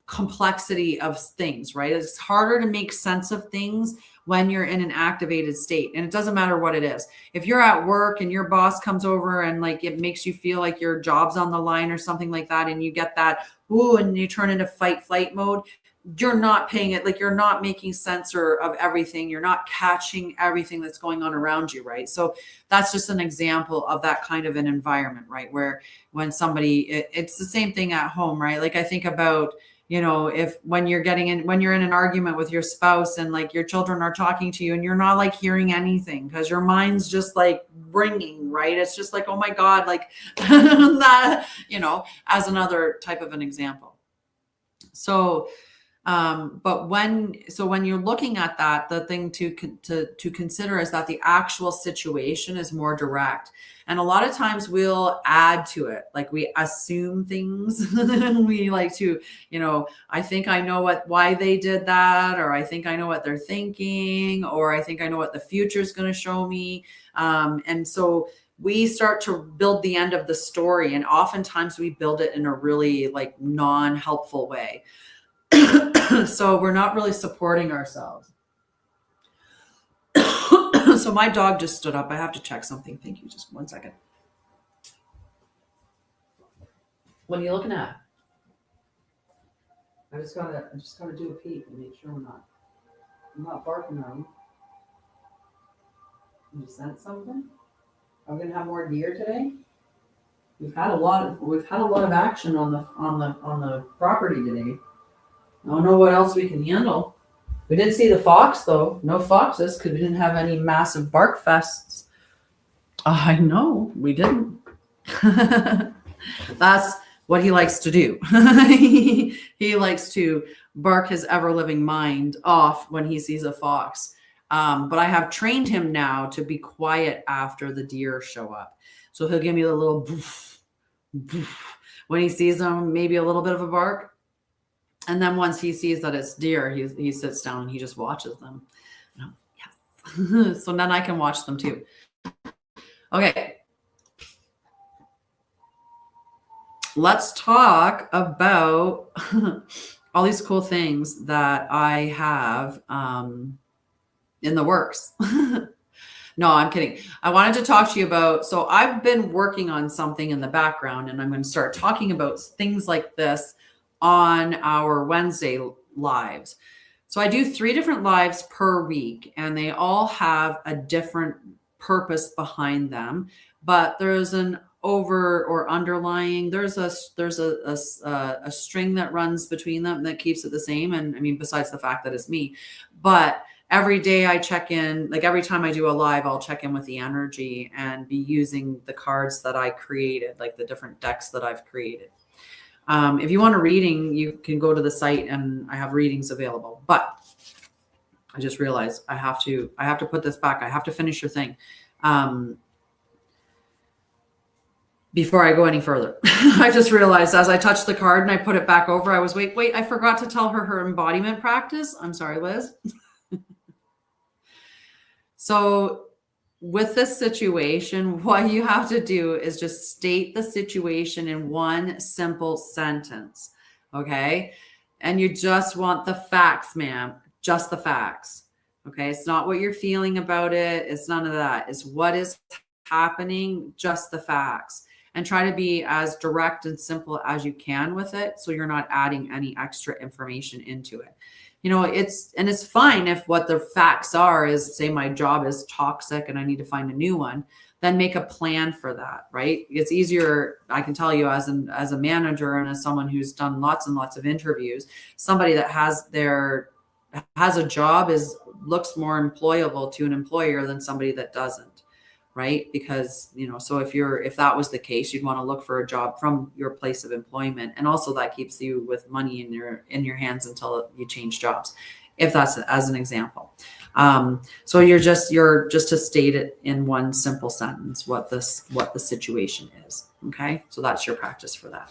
complexity of things, right? It's harder to make sense of things when you're in an activated state. And it doesn't matter what it is. If you're at work and your boss comes over and like it makes you feel like your job's on the line or something like that, and you get that, ooh, and you turn into fight flight mode, you're not paying it, like you're not making sense of everything. You're not catching everything that's going on around you, right? So that's just an example of that kind of an environment, right? Where when somebody, it's the same thing at home, right? Like I think about, when you're in an argument with your spouse and like your children are talking to you and you're not like hearing anything because your mind's just like ringing, right? It's just like, oh my God, like that, as another type of an example. So, but when you're looking at that, the thing to consider is that the actual situation is more direct. And a lot of times we'll add to it. Like we assume things. We like to, I think I know why they did that, or I think I know what they're thinking, or I think I know what the future is going to show me. And so we start to build the end of the story. And oftentimes we build it in a really like non-helpful way. So we're not really supporting ourselves. So my dog just stood up. I have to check something. Thank you. Just 1 second. What are you looking at? I just gotta do a peek and make sure I'm not barking on you. You sense something? Are we gonna have more deer today? We've had a lot of action on the property today. I don't know what else we can handle. We did see the fox, though. No foxes because we didn't have any massive bark fests. I know, we didn't. That's what he likes to do. He likes to bark his ever-living mind off when he sees a fox. But I have trained him now to be quiet after the deer show up. So he'll give me a little boof, boof. When he sees them, maybe a little bit of a bark. And then once he sees that it's deer, he sits down and he just watches them. Yes. So then I can watch them too. Okay. Let's talk about all these cool things that I have in the works. No, I'm kidding. I wanted to talk to you about, so I've been working on something in the background, and I'm going to start talking about things like this on our Wednesday lives. So I do 3 different lives per week, and they all have a different purpose behind them, but there's an over or underlying, there's a string that runs between them that keeps it the same. And I mean, besides the fact that it's me, but every day I check in, like every time I do a live, I'll check in with the energy and be using the cards that I created, like the different decks that I've created. If you want a reading, you can go to the site and I have readings available. But I just realized I have to put this back. I have to finish your thing. Before I go any further, I just realized as I touched the card and I put it back over, I was, wait, I forgot to tell her embodiment practice. I'm sorry, Liz. So with this situation, what you have to do is just state the situation in one simple sentence. Okay. And you just want the facts, ma'am, just the facts. Okay. It's not what you're feeling about it. It's none of that. It's what is happening, just the facts. And try to be as direct and simple as you can with it, so you're not adding any extra information into it. You know, it's fine if what the facts are is, say my job is toxic and I need to find a new one, then make a plan for that, right? It's easier, I can tell you, as a manager and as someone who's done lots and lots of interviews, somebody that has a job looks more employable to an employer than somebody that doesn't. Right? Because, you know, so if that was the case, you'd want to look for a job from your place of employment. And also that keeps you with money in your hands until you change jobs, if that's as an example. So you're just to state it in one simple sentence, what the situation is. Okay. So that's your practice for that.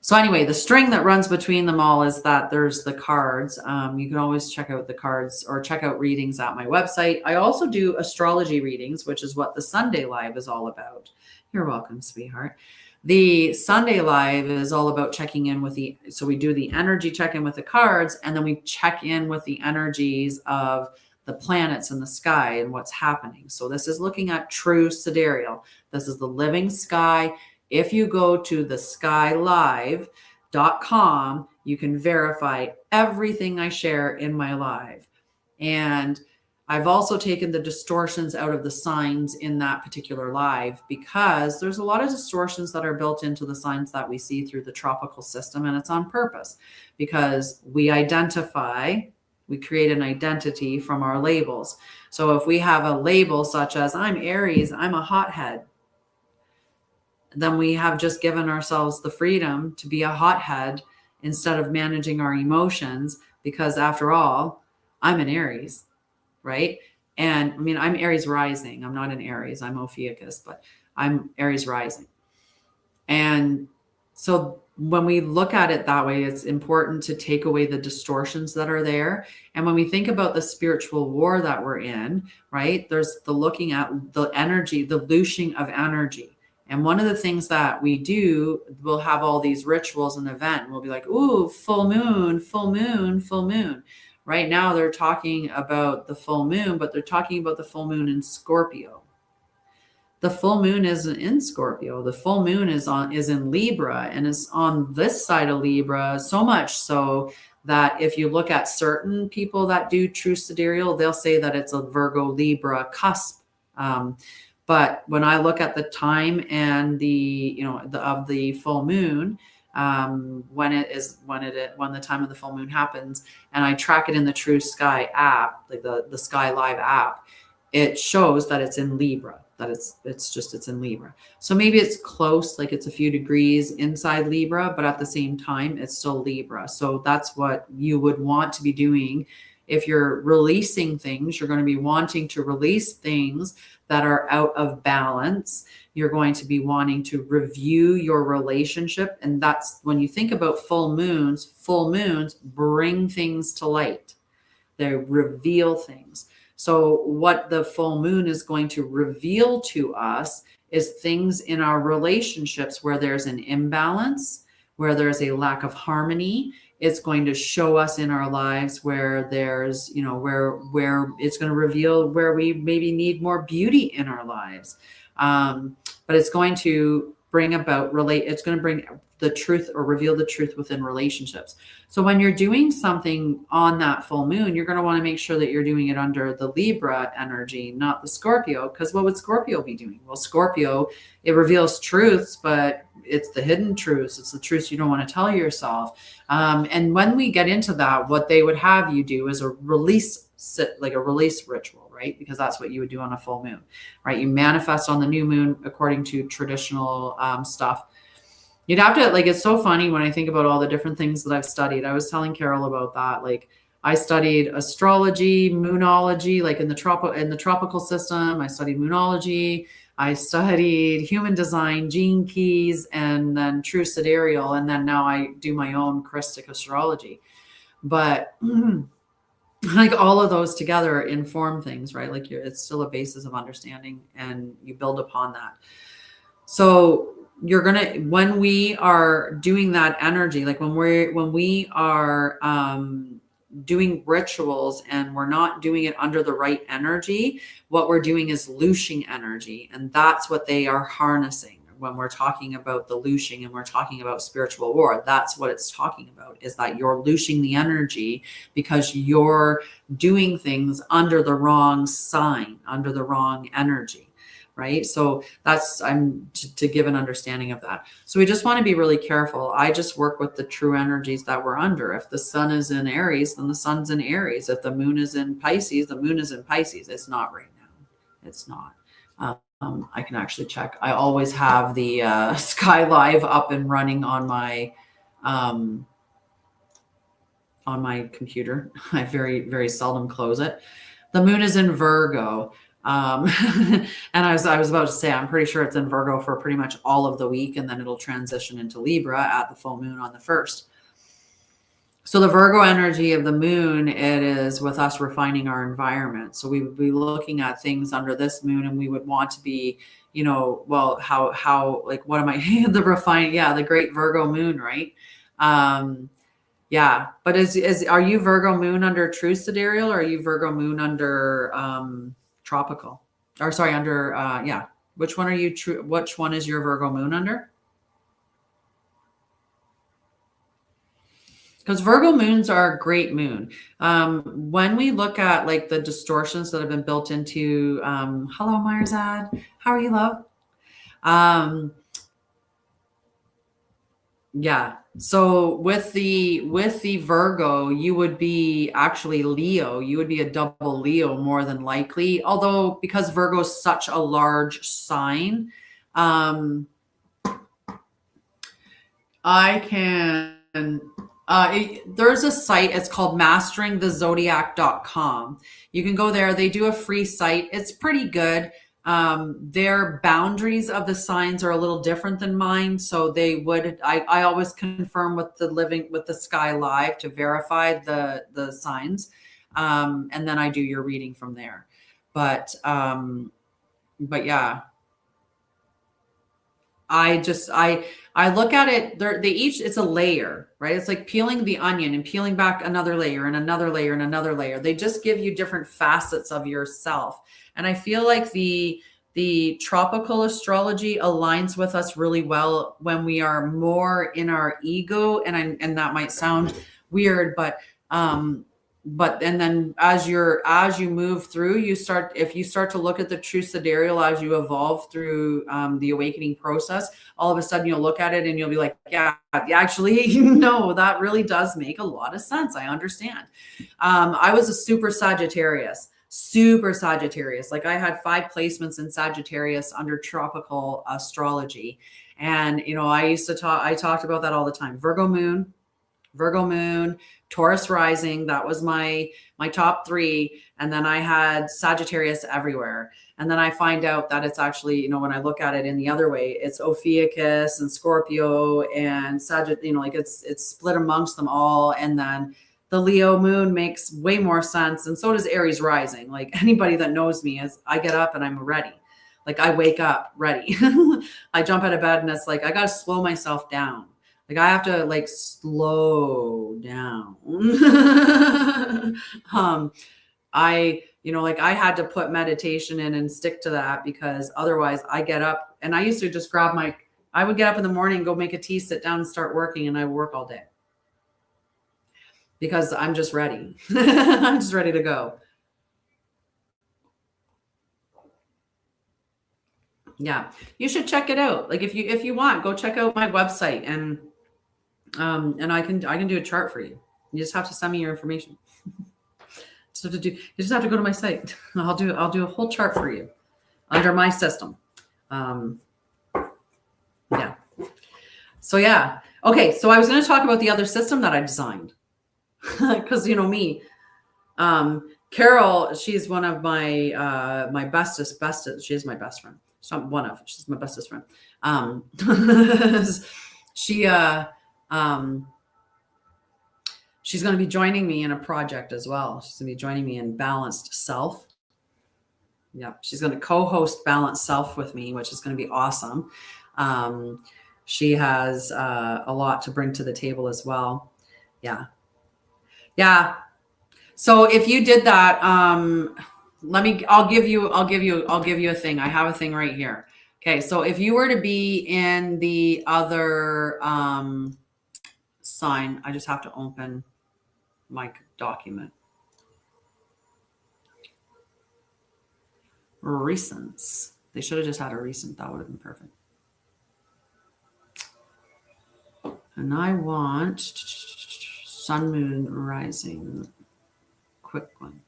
So anyway, the string that runs between them all is that there's the cards. You can always check out the cards or check out readings at my website. I also do astrology readings, which is what the Sunday Live is all about. You're welcome, sweetheart. The Sunday Live is all about checking in with so we do the energy check-in with the cards, and then we check in with the energies of the planets in the sky and what's happening. So this is looking at true sidereal. This is the living sky. If you go to theskylive.com, you can verify everything I share in my live. And I've also taken the distortions out of the signs in that particular live, because there's a lot of distortions that are built into the signs that we see through the tropical system. And it's on purpose, because we create an identity from our labels. So if we have a label such as I'm Aries, I'm a hothead, then we have just given ourselves the freedom to be a hothead instead of managing our emotions, because after all, I'm an Aries, right? And I mean, I'm Aries rising. I'm not an Aries. I'm Ophiuchus, but I'm Aries rising. And so when we look at it that way, it's important to take away the distortions that are there. And when we think about the spiritual war that we're in, right, there's the looking at the energy, the looshing of energy. And one of the things that we do, we'll have all these rituals and events. And we'll be like, ooh, full moon, full moon, full moon. Right now they're talking about the full moon, but they're talking about the full moon in Scorpio. The full moon isn't in Scorpio. The full moon is in Libra, and is on this side of Libra, so much so that if you look at certain people that do true sidereal, they'll say that it's a Virgo Libra cusp. But when I look at the time and of the full moon, when the time of the full moon happens, and I track it in the True Sky app, like the Sky Live app, it shows that it's in Libra, that it's in Libra. So maybe it's close, like it's a few degrees inside Libra, but at the same time, it's still Libra. So that's what you would want to be doing. If you're releasing things, you're going to be wanting to release things that are out of balance. You're going to be wanting to review your relationship. And that's when you think about full moons bring things to light. They reveal things. So what the full moon is going to reveal to us is things in our relationships where there's an imbalance, where there's a lack of harmony. It's going to show us in our lives where there's, where it's going to reveal where we maybe need more beauty in our lives. But it's going to bring the truth, or reveal the truth within relationships. So when you're doing something on that full moon, you're going to want to make sure that you're doing it under the Libra energy, not the Scorpio, because what would Scorpio be doing? Well, Scorpio, it reveals truths, but it's the hidden truths. It's the truths you don't want to tell yourself. And when we get into that, what they would have you do is a release ritual, right? Because that's what you would do on a full moon, right? You manifest on the new moon according to traditional stuff. You'd have to, like, it's so funny when I think about all the different things that I've studied. I was telling Carol about that. Like, I studied astrology, moonology, like in the tropical system. I studied moonology. I studied human design, gene keys, and then true sidereal. And then now I do my own Christic astrology. But like all of those together inform things, right? Like it's still a basis of understanding and you build upon that. So you're going to, when we are doing that energy, like when we are doing rituals and we're not doing it under the right energy, what we're doing is looshing energy. And that's what they are harnessing. When we're talking about the looshing and we're talking about spiritual war, that's what it's talking about, is that you're looshing the energy because you're doing things under the wrong sign, under the wrong energy. Right. So that's, to give an understanding of that. So we just want to be really careful. I just work with the true energies that we're under. If the sun is in Aries, then the sun's in Aries. If the moon is in Pisces, the moon is in Pisces. It's not right now. It's not. I can actually check. I always have the Sky Live up and running on my computer. I very, very seldom close it. The moon is in Virgo. And I was about to say, I'm pretty sure it's in Virgo for pretty much all of the week, and then it'll transition into Libra at the full moon on the 1st. So the Virgo energy of the moon, it is with us refining our environment. So we would be looking at things under this moon, and we would want to be, well, how, like, what am I, the great Virgo moon, right? Yeah. But are you Virgo moon under true sidereal, or are you Virgo moon under, tropical, or sorry, under, which one are you true? Which one is your Virgo moon under? Because Virgo moons are a great moon. When we look at like the distortions that have been built into, hello, Marzad, how are you, love? Yeah. So with the Virgo, you would be actually Leo. You would be a double Leo more than likely. Although because Virgo is such a large sign, I can. There's a site, it's called masteringthezodiac.com. You can go there. They do a free site. It's pretty good. Their boundaries of the signs are a little different than mine. So I always confirm with the Sky Live to verify the signs. And then I do your reading from there. But yeah. I look at it, it's a layer, right? It's like peeling the onion and peeling back another layer and another layer and another layer. They just give you different facets of yourself. And I feel like the tropical astrology aligns with us really well when we are more in our ego. And that might sound weird, but then as you move through, if you start to look at the true sidereal as you evolve through the awakening process, all of a sudden you'll look at it and you'll be like, yeah, actually, no, that really does make a lot of sense. I understand. I was a super Sagittarius. Like I had 5 placements in Sagittarius under tropical astrology. And, I talked about that all the time. Virgo moon, Taurus rising. That was my top 3. And then I had Sagittarius everywhere. And then I find out that it's actually, when I look at it in the other way, it's Ophiuchus and Scorpio and Sagittarius, like it's split amongst them all. And then the Leo moon makes way more sense. And so does Aries rising. Like anybody that knows me, is I get up and I'm ready. Like I wake up ready. I jump out of bed and it's like, I got to slow myself down. Like I have to like slow down. I had to put meditation in and stick to that, because otherwise I get up and I used to just I would get up in the morning, go make a tea, sit down and start working, and I work all day because I'm just ready. I'm just ready to go. Yeah. You should check it out. Like if you want, go check out my website and I can do a chart for you. You just have to send me your information. You just have to go to my site. I'll do a whole chart for you under my system. Yeah. So yeah. Okay. So I was going to talk about the other system that I designed because you know me, Carol, she's one of my my bestest. She is my best friend. She's not one of. She's my bestest friend. She she's going to be joining me in a project as well. She's going to be joining me in Balanced Self. Yep, she's going to co-host Balanced Self with me, which is going to be awesome. She has a lot to bring to the table as well. Yeah. Yeah. So if you did that, I'll give you a thing. I have a thing right here. Okay. So if you were to be in the other sign, I just have to open my document. Recents. They should have just had a recent. That would have been perfect. And I want sun, moon, rising. Quick one.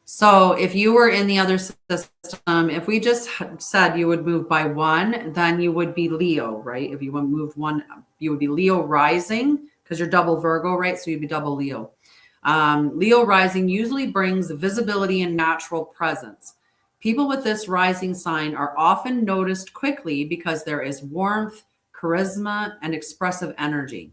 So if you were in the other system, if we just said you would move by one, then you would be Leo, right? If you want to move one, you would be Leo rising because you're double Virgo, right? So you'd be double Leo. Leo rising usually brings visibility and natural presence. People with this rising sign are often noticed quickly because there is warmth, charisma, and expressive energy.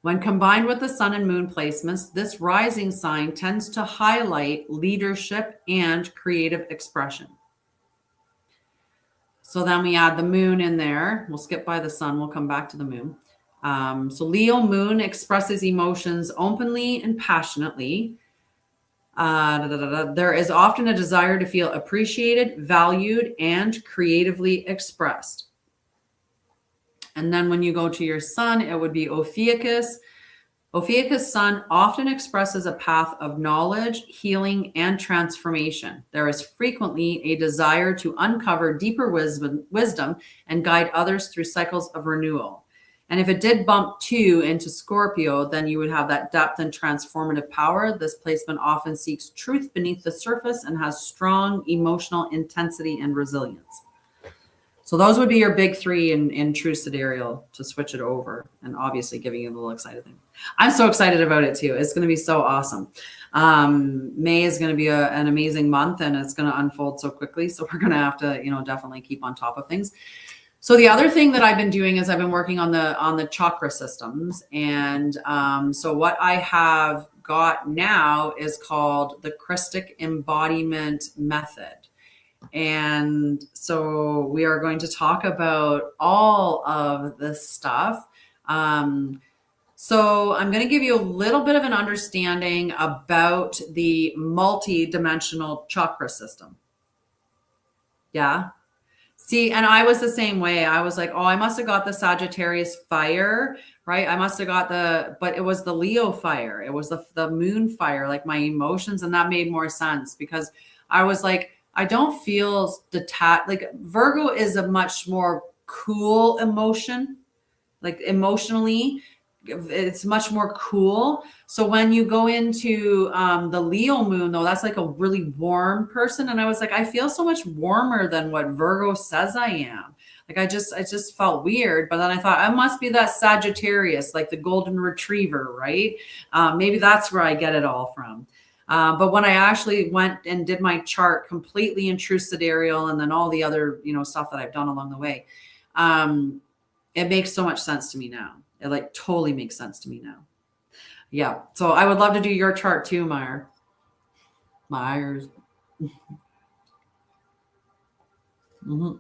When combined with the sun and moon placements, this rising sign tends to highlight leadership and creative expression. So then we add the moon in there. We'll skip by the sun. We'll come back to the moon. So Leo moon expresses emotions openly and passionately. There is often a desire to feel appreciated, valued, and creatively expressed. And then when you go to your sun, it would be Ophiuchus. Ophiuchus' sun often expresses a path of knowledge, healing, and transformation. There is frequently a desire to uncover deeper wisdom and guide others through cycles of renewal. And if it did bump 2 into Scorpio, then you would have that depth and transformative power. This placement often seeks truth beneath the surface and has strong emotional intensity and resilience. So those would be your big 3 in true sidereal to switch it over, and obviously giving you a little excited thing. I'm so excited about it too. It's going to be so awesome. May is going to be an amazing month, and it's going to unfold so quickly. So we're going to have to, definitely keep on top of things. So the other thing that I've been doing is I've been working on the chakra systems. And so what I have got now is called the Christic Embodiment Method. And so we are going to talk about all of this stuff. So I'm going to give you a little bit of an understanding about the multi-dimensional chakra system. Yeah. See, and I was the same way. I was like, oh, I must have got the Sagittarius fire, right? I must have got but it was the Leo fire. It was the moon fire, like my emotions. And that made more sense because I was like, I don't feel detached. Like Virgo is a much more cool emotion, like emotionally, it's much more cool. So when you go into the Leo moon, though, that's like a really warm person. And I was like, I feel so much warmer than what Virgo says I am. Like I just felt weird. But then I thought I must be that Sagittarius, like the golden retriever, right? Maybe that's where I get it all from. But when I actually went and did my chart completely in true sidereal and then all the other, stuff that I've done along the way, it makes so much sense to me now. It like totally makes sense to me now. Yeah. So I would love to do your chart too, Myers. Mm-hmm.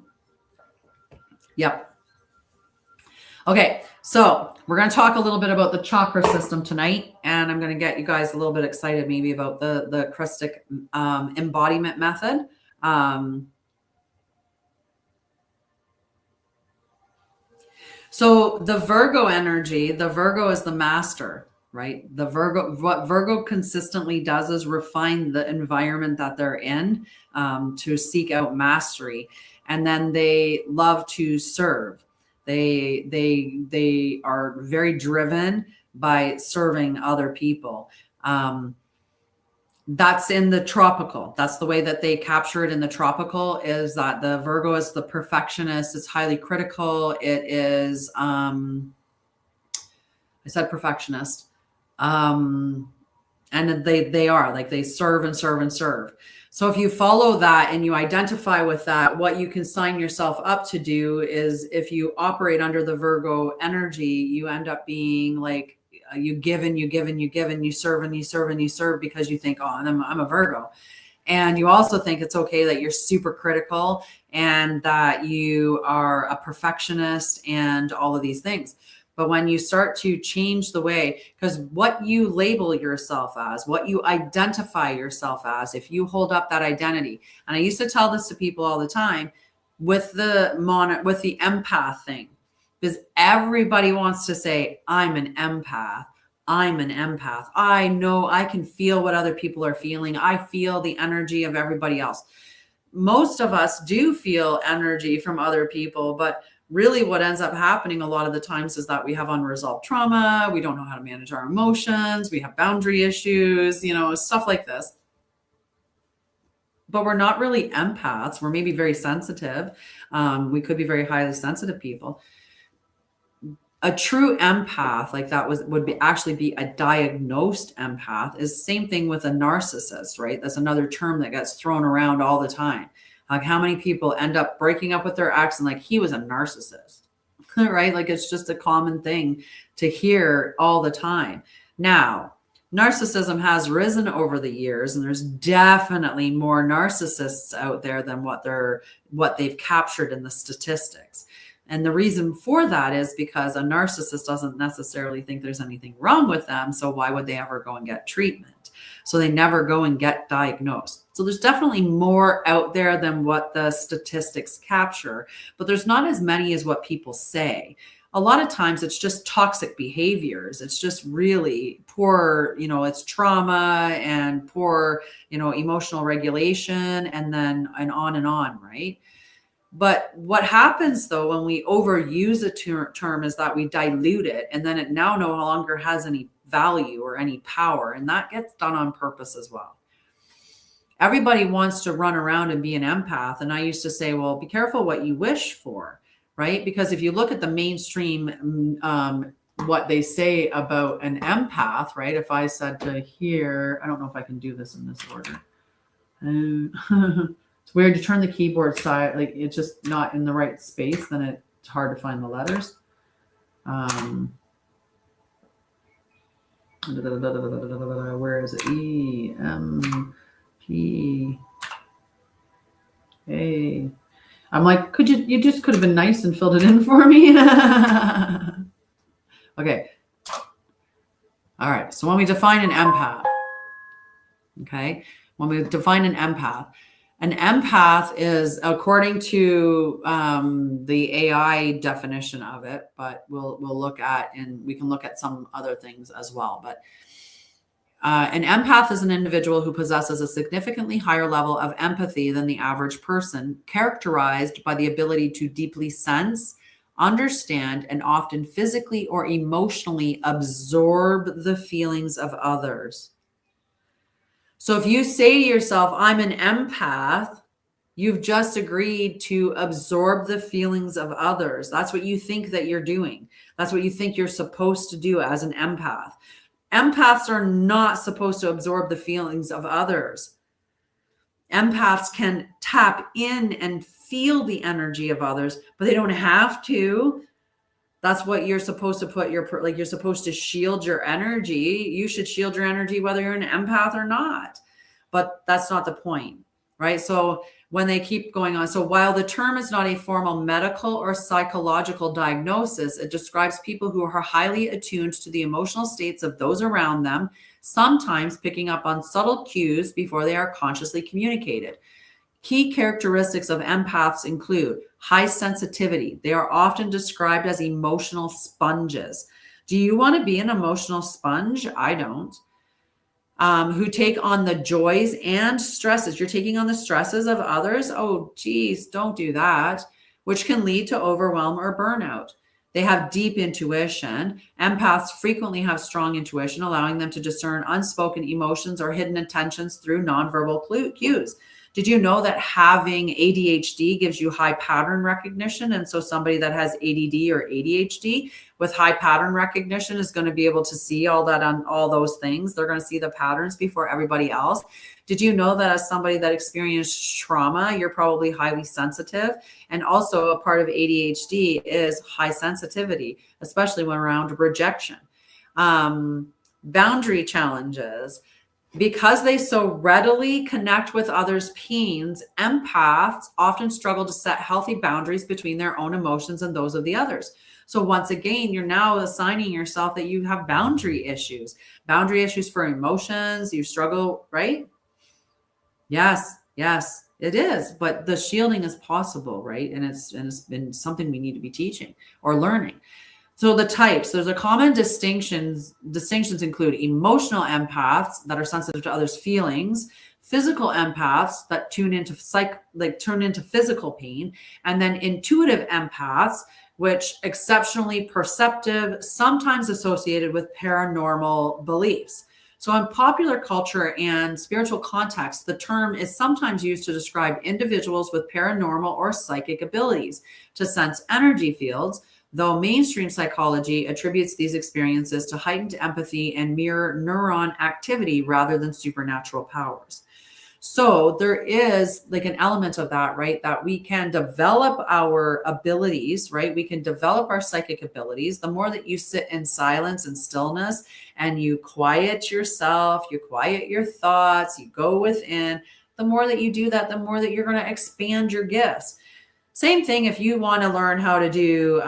Yep. Okay. So we're going to talk a little bit about the chakra system tonight, and I'm going to get you guys a little bit excited maybe about the Christic embodiment method. So the Virgo energy, the Virgo is the master, right? What Virgo consistently does is refine the environment that they're in to seek out mastery. And then they love to serve. They are very driven by serving other people. That's in the tropical. That's the way that they capture it in the tropical, is that the Virgo is the perfectionist. It's highly critical. It is, I said perfectionist. And they are like, they serve and serve and serve. So if you follow that and you identify with that, what you can sign yourself up to do is, if you operate under the Virgo energy, you end up being like, you give and you give and you give, and you serve and you serve and you serve, because you think, oh, I'm a Virgo. And you also think it's okay that you're super critical and that you are a perfectionist and all of these things. But when you start to change the way, because what you label yourself as, what you identify yourself as, if you hold up that identity, and I used to tell this to people all the time with the empath thing, because everybody wants to say, I'm an empath. I'm an empath. I know I can feel what other people are feeling. I feel the energy of everybody else. Most of us do feel energy from other people, but really what ends up happening a lot of the times is that we have unresolved trauma. We don't know how to manage our emotions. We have boundary issues, stuff like this. But we're not really empaths. We're maybe very sensitive. We could be very highly sensitive people. A true empath, like that would actually be a diagnosed empath, is the same thing with a narcissist, right? That's another term that gets thrown around all the time. Like, how many people end up breaking up with their ex and like, he was a narcissist, right? Like, it's just a common thing to hear all the time. Now, narcissism has risen over the years, and there's definitely more narcissists out there than what they've captured in the statistics. And the reason for that is because a narcissist doesn't necessarily think there's anything wrong with them. So why would they ever go and get treatment? So they never go and get diagnosed. So there's definitely more out there than what the statistics capture, but there's not as many as what people say. A lot of times it's just toxic behaviors. It's just really poor, it's trauma and poor, emotional regulation, and on, right? But what happens though, when we overuse a term, is that we dilute it, and then it now no longer has any value or any power. And that gets done on purpose as well. Everybody wants to run around and be an empath. And I used to say, well, be careful what you wish for, right? Because if you look at the mainstream, what they say about an empath, right? If I said to here, I don't know if I can do this in this order. It's weird to turn the keyboard side, like it's just not in the right space, then it's hard to find the letters. Where is it? E, M, P, A. I'm like, you just could have been nice and filled it in for me. Okay. All right. So when we define an empath, an empath is, according to the AI definition of it, but we'll look at, and we can look at some other things as well. But an empath is an individual who possesses a significantly higher level of empathy than the average person, characterized by the ability to deeply sense, understand, and often physically or emotionally absorb the feelings of others. So if you say to yourself, I'm an empath, you've just agreed to absorb the feelings of others. That's what you think that you're doing. That's what you think you're supposed to do as an empath. Empaths are not supposed to absorb the feelings of others. Empaths can tap in and feel the energy of others, but they don't have to. That's what you're supposed to put you're supposed to shield your energy. You should shield your energy whether you're an empath or not. But that's not the point, right? So when they keep going on, so while the term is not a formal medical or psychological diagnosis, it describes people who are highly attuned to the emotional states of those around them, sometimes picking up on subtle cues before they are consciously communicated. Key characteristics of empaths include high sensitivity. They are often described as emotional sponges. Do you want to be an emotional sponge? I don't. Who take on the joys and stresses. You're taking on the stresses of others. Oh, geez, don't do that, which can lead to overwhelm or burnout. They have deep intuition. Empaths frequently have strong intuition, allowing them to discern unspoken emotions or hidden intentions through nonverbal cues. Did you know that having ADHD gives you high pattern recognition? And so somebody that has ADD or ADHD with high pattern recognition is going to be able to see all that on all those things. They're going to see the patterns before everybody else. Did you know that as somebody that experienced trauma, you're probably highly sensitive? And also a part of ADHD is high sensitivity, especially when around rejection. Boundary challenges. Because they so readily connect with others' pains, empaths often struggle to set healthy boundaries between their own emotions and those of the others. So once again, you're now assigning yourself that you have boundary issues for emotions. You struggle, right? Yes, it is. But the shielding is possible, right? And it's been something we need to be teaching or learning. So the types, there's a common distinctions include emotional empaths that are sensitive to others' feelings, physical empaths that tune into physical pain, and then intuitive empaths, which exceptionally perceptive, sometimes associated with paranormal beliefs. So in popular culture and spiritual context, the term is sometimes used to describe individuals with paranormal or psychic abilities to sense energy fields, though mainstream psychology attributes these experiences to heightened empathy and mirror neuron activity rather than supernatural powers. So there is like an element of that, right? That we can develop our abilities, right? We can develop our psychic abilities. The more that you sit in silence and stillness and you quiet yourself, you quiet your thoughts, you go within, the more that you do that, the more that you're going to expand your gifts. Same thing if you want to learn how to do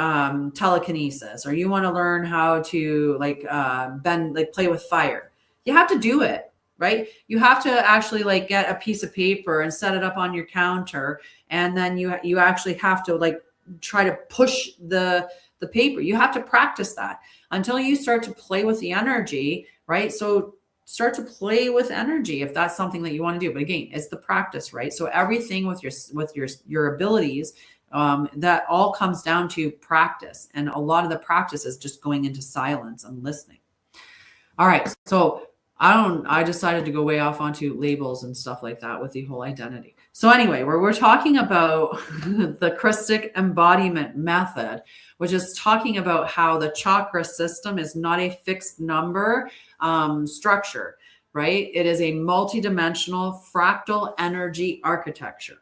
telekinesis, or you want to learn how to play with fire. You have to do it, right? You have to actually get a piece of paper and set it up on your counter, and then you actually have to try to push the paper. You have to practice that until you start to play with the energy, right? So start to play with energy if that's something that you want to do. But again, it's the practice, right? So everything with your abilities, that all comes down to practice. And a lot of the practice is just going into silence and listening. All right. So I decided to go way off onto labels and stuff like that with the whole identity. So anyway, we're talking about the Christic embodiment method, which is talking about how the chakra system is not a fixed number structure, right? It is a multidimensional fractal energy architecture.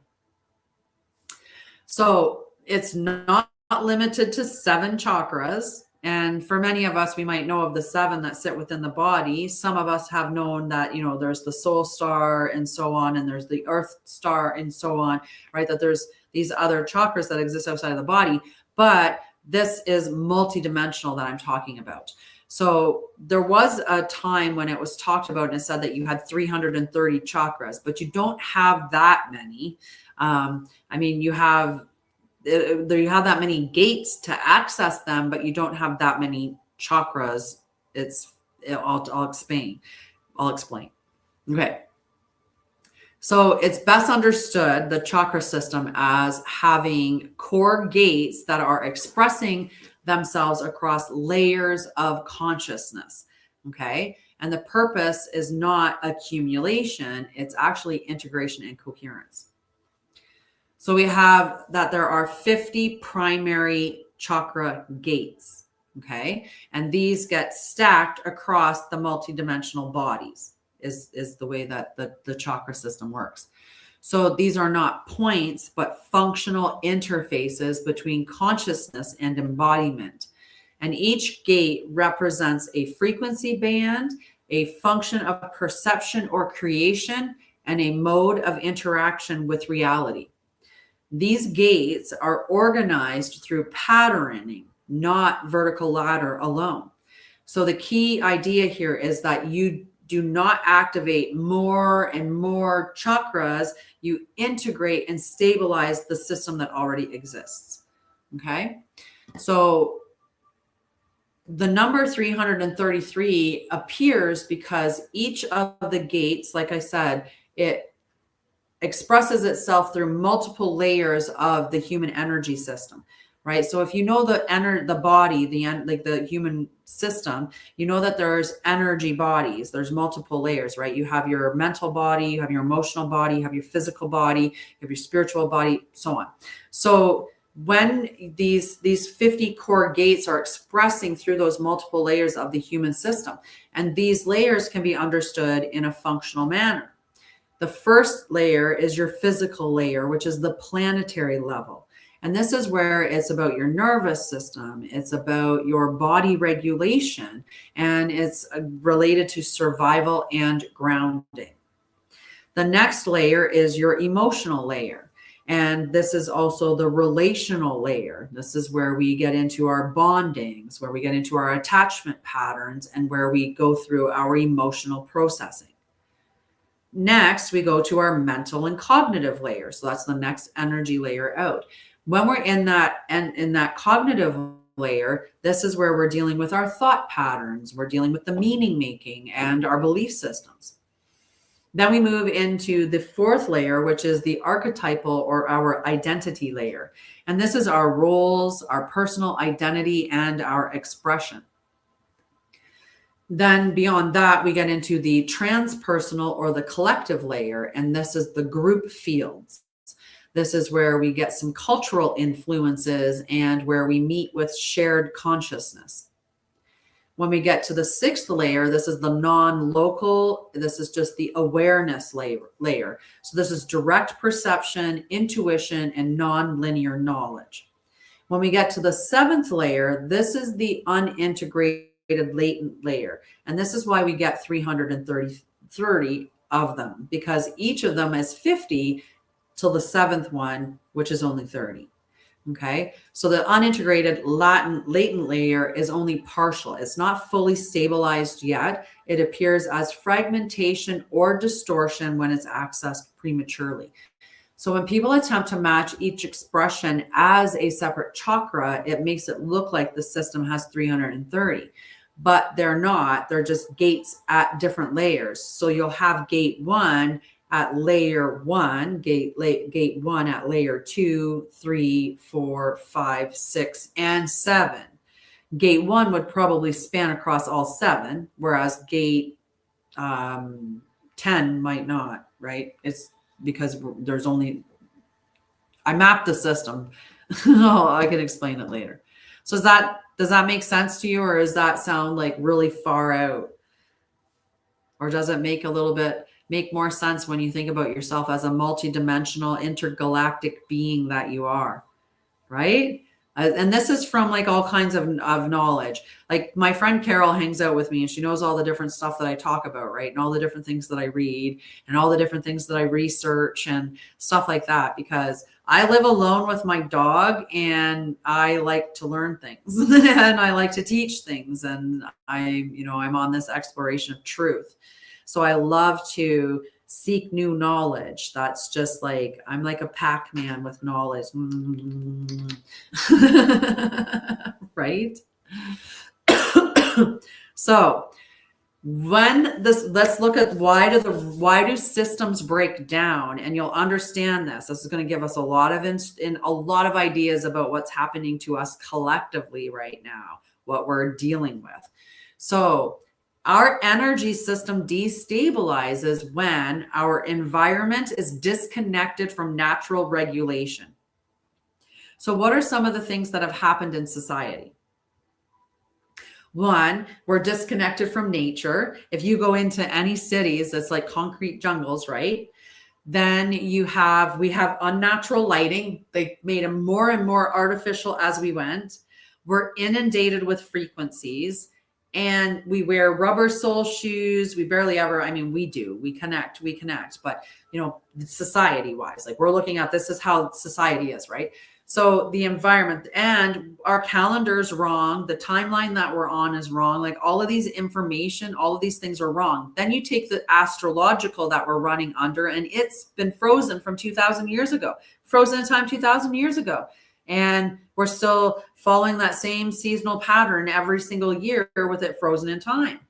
So it's not limited to 7 chakras. And for many of us, we might know of the 7 that sit within the body. Some of us have known that, there's the soul star and so on, and there's the earth star and so on, right? That there's these other chakras that exist outside of the body. But this is multidimensional that I'm talking about. So there was a time when it was talked about and it said that you had 330 chakras, but you don't have that many. You have that many gates to access them, but you don't have that many chakras. I'll explain. Okay. So it's best understood, the chakra system, as having core gates that are expressing themselves across layers of consciousness. Okay. And the purpose is not accumulation. It's actually integration and coherence. So we have that there are 50 primary chakra gates. Okay. And these get stacked across the multidimensional bodies is the way that the chakra system works. So these are not points, but functional interfaces between consciousness and embodiment. And each gate represents a frequency band, a function of perception or creation, and a mode of interaction with reality. These gates are organized through patterning, not vertical ladder alone. So the key idea here is that you do not activate more and more chakras. You integrate and stabilize the system that already exists. Okay. So the number 333 appears because each of the gates, like I said, it expresses itself through multiple layers of the human energy system, right? So if you know the body, like the human system, you know that there's energy bodies, there's multiple layers, right? You have your mental body, you have your emotional body, you have your physical body, you have your spiritual body, so on. So when these 50 core gates are expressing through those multiple layers of the human system, and these layers can be understood in a functional manner. The first layer is your physical layer, which is the planetary level. And this is where it's about your nervous system. It's about your body regulation, and it's related to survival and grounding. The next layer is your emotional layer. And this is also the relational layer. This is where we get into our bondings, where we get into our attachment patterns, and where we go through our emotional processing. Next, we go to our mental and cognitive layer. So that's the next energy layer out. When we're in that cognitive layer, this is where we're dealing with our thought patterns. We're dealing with the meaning making and our belief systems. Then we move into the fourth layer, which is the archetypal or our identity layer. And this is our roles, our personal identity, and our expression. Then beyond that, we get into the transpersonal or the collective layer, and this is the group fields. This is where we get some cultural influences and where we meet with shared consciousness. When we get to the sixth layer, this is the non-local. This is just the awareness layer. So this is direct perception, intuition, and non-linear knowledge. When we get to the seventh layer, this is the unintegrated latent layer. And this is why we get 330 of them, because each of them is 50 till the seventh one, which is only 30. Okay. So the unintegrated latent layer is only partial. It's not fully stabilized yet. It appears as fragmentation or distortion when it's accessed prematurely. So when people attempt to match each expression as a separate chakra, it makes it look like the system has 330, but they're not. They're just gates at different layers. So you'll have gate 1 at layer 1, gate 1 at layer 2, 3, 4, 5, 6, and 7. Gate 1 would probably span across all 7, whereas gate 10 might not, right? It's because there's only, I mapped the system. Oh, I can explain it later. So does that make sense to you, or does that sound like really far out? Or does it make more sense when you think about yourself as a multidimensional intergalactic being that you are, right? And this is from like all kinds of knowledge. Like my friend Carol hangs out with me and she knows all the different stuff that I talk about, right? And all the different things that I read and all the different things that I research and stuff like that, because I live alone with my dog and I like to learn things and I like to teach things. And I'm on this exploration of truth. So I love to seek new knowledge. That's just like, I'm like a Pac-Man with knowledge. Right? So let's look at why do systems break down, and you'll understand this. This is going to give us a lot of ideas about what's happening to us collectively right now, what we're dealing with. So our energy system destabilizes when our environment is disconnected from natural regulation. So what are some of the things that have happened in society? One, we're disconnected from nature. If you go into any cities, it's like concrete jungles, right? Then we have unnatural lighting. They made them more and more artificial as we went. We're inundated with frequencies. And we wear rubber sole shoes. We barely ever, we connect, but society wise, like we're looking at, this is how society is, right? So the environment and our calendar's wrong. The timeline that we're on is wrong. Like all of these information, all of these things are wrong. Then you take the astrological that we're running under, and it's been frozen from 2,000 years ago, frozen in time 2,000 years ago. And we're still following that same seasonal pattern every single year with it frozen in time.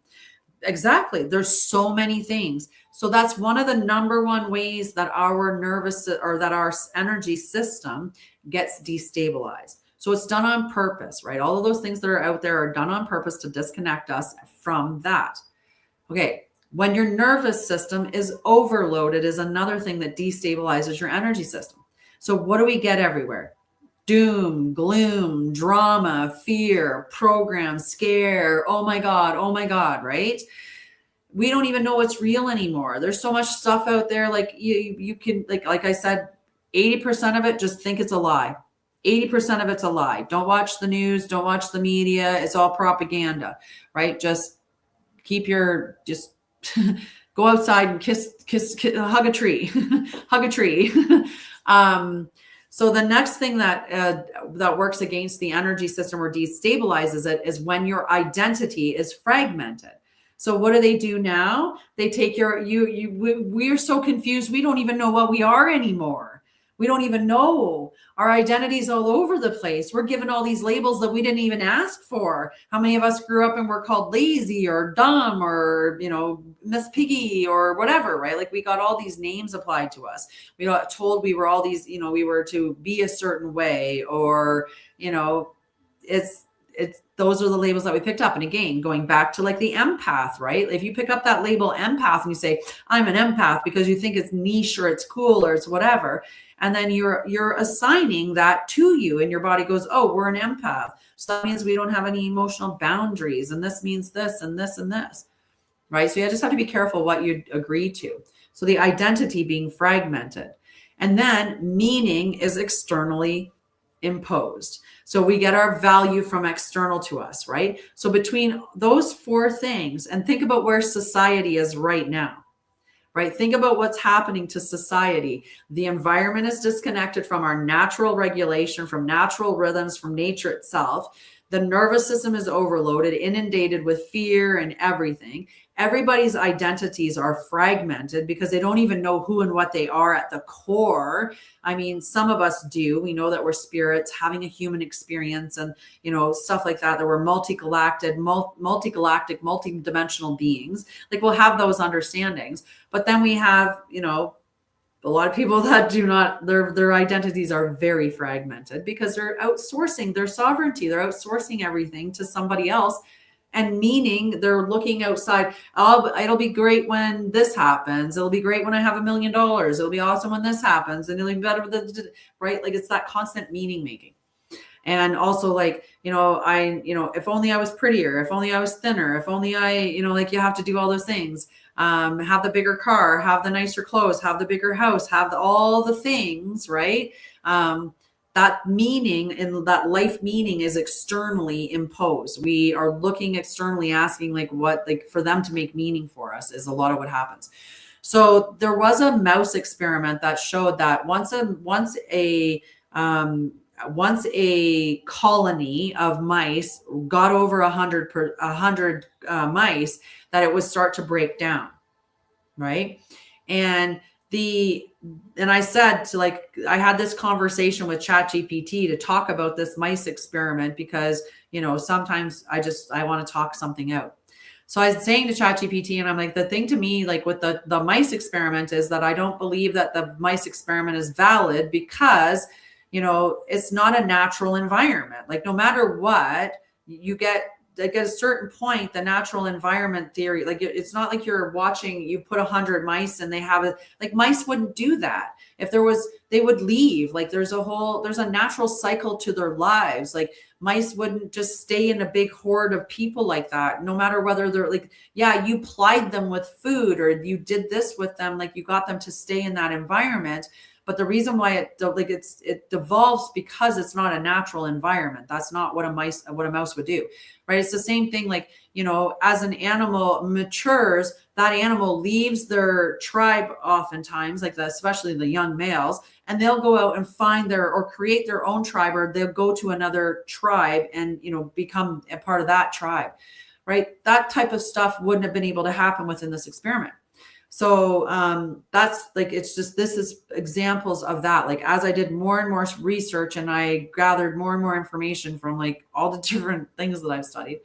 Exactly. There's so many things. So that's one of the number one ways that our that our energy system gets destabilized. So it's done on purpose, right? All of those things that are out there are done on purpose to disconnect us from that. Okay. When your nervous system is overloaded is another thing that destabilizes your energy system. So what do we get everywhere? Doom, gloom, drama, fear, program, scare. Oh my God, right? We don't even know what's real anymore. There's so much stuff out there. Like you can, like I said, 80% of it, just think it's a lie. 80% of it's a lie. Don't watch the news. Don't watch the media. It's all propaganda, right? Just go outside and kiss, hug a tree, hug a tree. So the next thing that works against the energy system or destabilizes it is when your identity is fragmented. So what do they do now? They take we're so confused. We don't even know what we are anymore. We don't even know. Our identity's all over the place. We're given all these labels that we didn't even ask for. How many of us grew up and were called lazy or dumb or, Miss Piggy or whatever, right? Like we got all these names applied to us. We got told we were all these, we were to be a certain way or, those are the labels that we picked up. And again, going back to like the empath, right? If you pick up that label empath and you say, I'm an empath because you think it's niche or it's cool or it's whatever. And then you're assigning that to you and your body goes, oh, we're an empath. So that means we don't have any emotional boundaries. And this means this and this and this, right? So you just have to be careful what you agree to. So the identity being fragmented. And then meaning is externally imposed. So we get our value from external to us, right? So between those four things, and think about where society is right now, right? Think about what's happening to society. The environment is disconnected from our natural regulation, from natural rhythms, from nature itself. The nervous system is overloaded, inundated with fear and everything. Everybody's identities are fragmented because they don't even know who and what they are at the core. I mean, some of us do. We know that we're spirits having a human experience and, stuff like that, that we're multigalactic, multidimensional beings. Like we'll have those understandings. But then we have, a lot of people that do not, their identities are very fragmented because they're outsourcing their sovereignty. They're outsourcing everything to somebody else. And meaning they're looking outside. Oh, it'll be great when this happens. It'll be great when I have $1 million. It'll be awesome when this happens. And it'll be better, right? Like it's that constant meaning making. And also like, if only I was prettier, if only I was thinner, if only I, like you have to do all those things. Have the bigger car, have the nicer clothes, have the bigger house, have all the things, right? That meaning and that life meaning is externally imposed. We are looking externally, asking for them to make meaning for us is a lot of what happens. So there was a mouse experiment that showed that once a colony of mice got over 100 mice, that it would start to break down, right? And I said I had this conversation with ChatGPT to talk about this mice experiment because, sometimes I want to talk something out. So I was saying to ChatGPT, and I'm like, the thing to me, like with the mice experiment is that I don't believe that the mice experiment is valid because, it's not a natural environment. Like no matter what you get, like at a certain point, the natural environment theory, like it's not like you're watching, you put 100 mice and they have it, like mice wouldn't do that. If there was, they would leave. Like there's a natural cycle to their lives. Like mice wouldn't just stay in a big horde of people like that, no matter whether they're like, yeah, you plied them with food or you did this with them, like you got them to stay in that environment. But the reason why it devolves because it's not a natural environment. That's not what a mouse would do, right? It's the same thing. Like, as an animal matures, that animal leaves their tribe oftentimes, especially the young males, and they'll go out and find or create their own tribe, or they'll go to another tribe and, become a part of that tribe, right? That type of stuff wouldn't have been able to happen within this experiment. So that's this is examples of that. Like as I did more and more research and I gathered more and more information from all the different things that I've studied,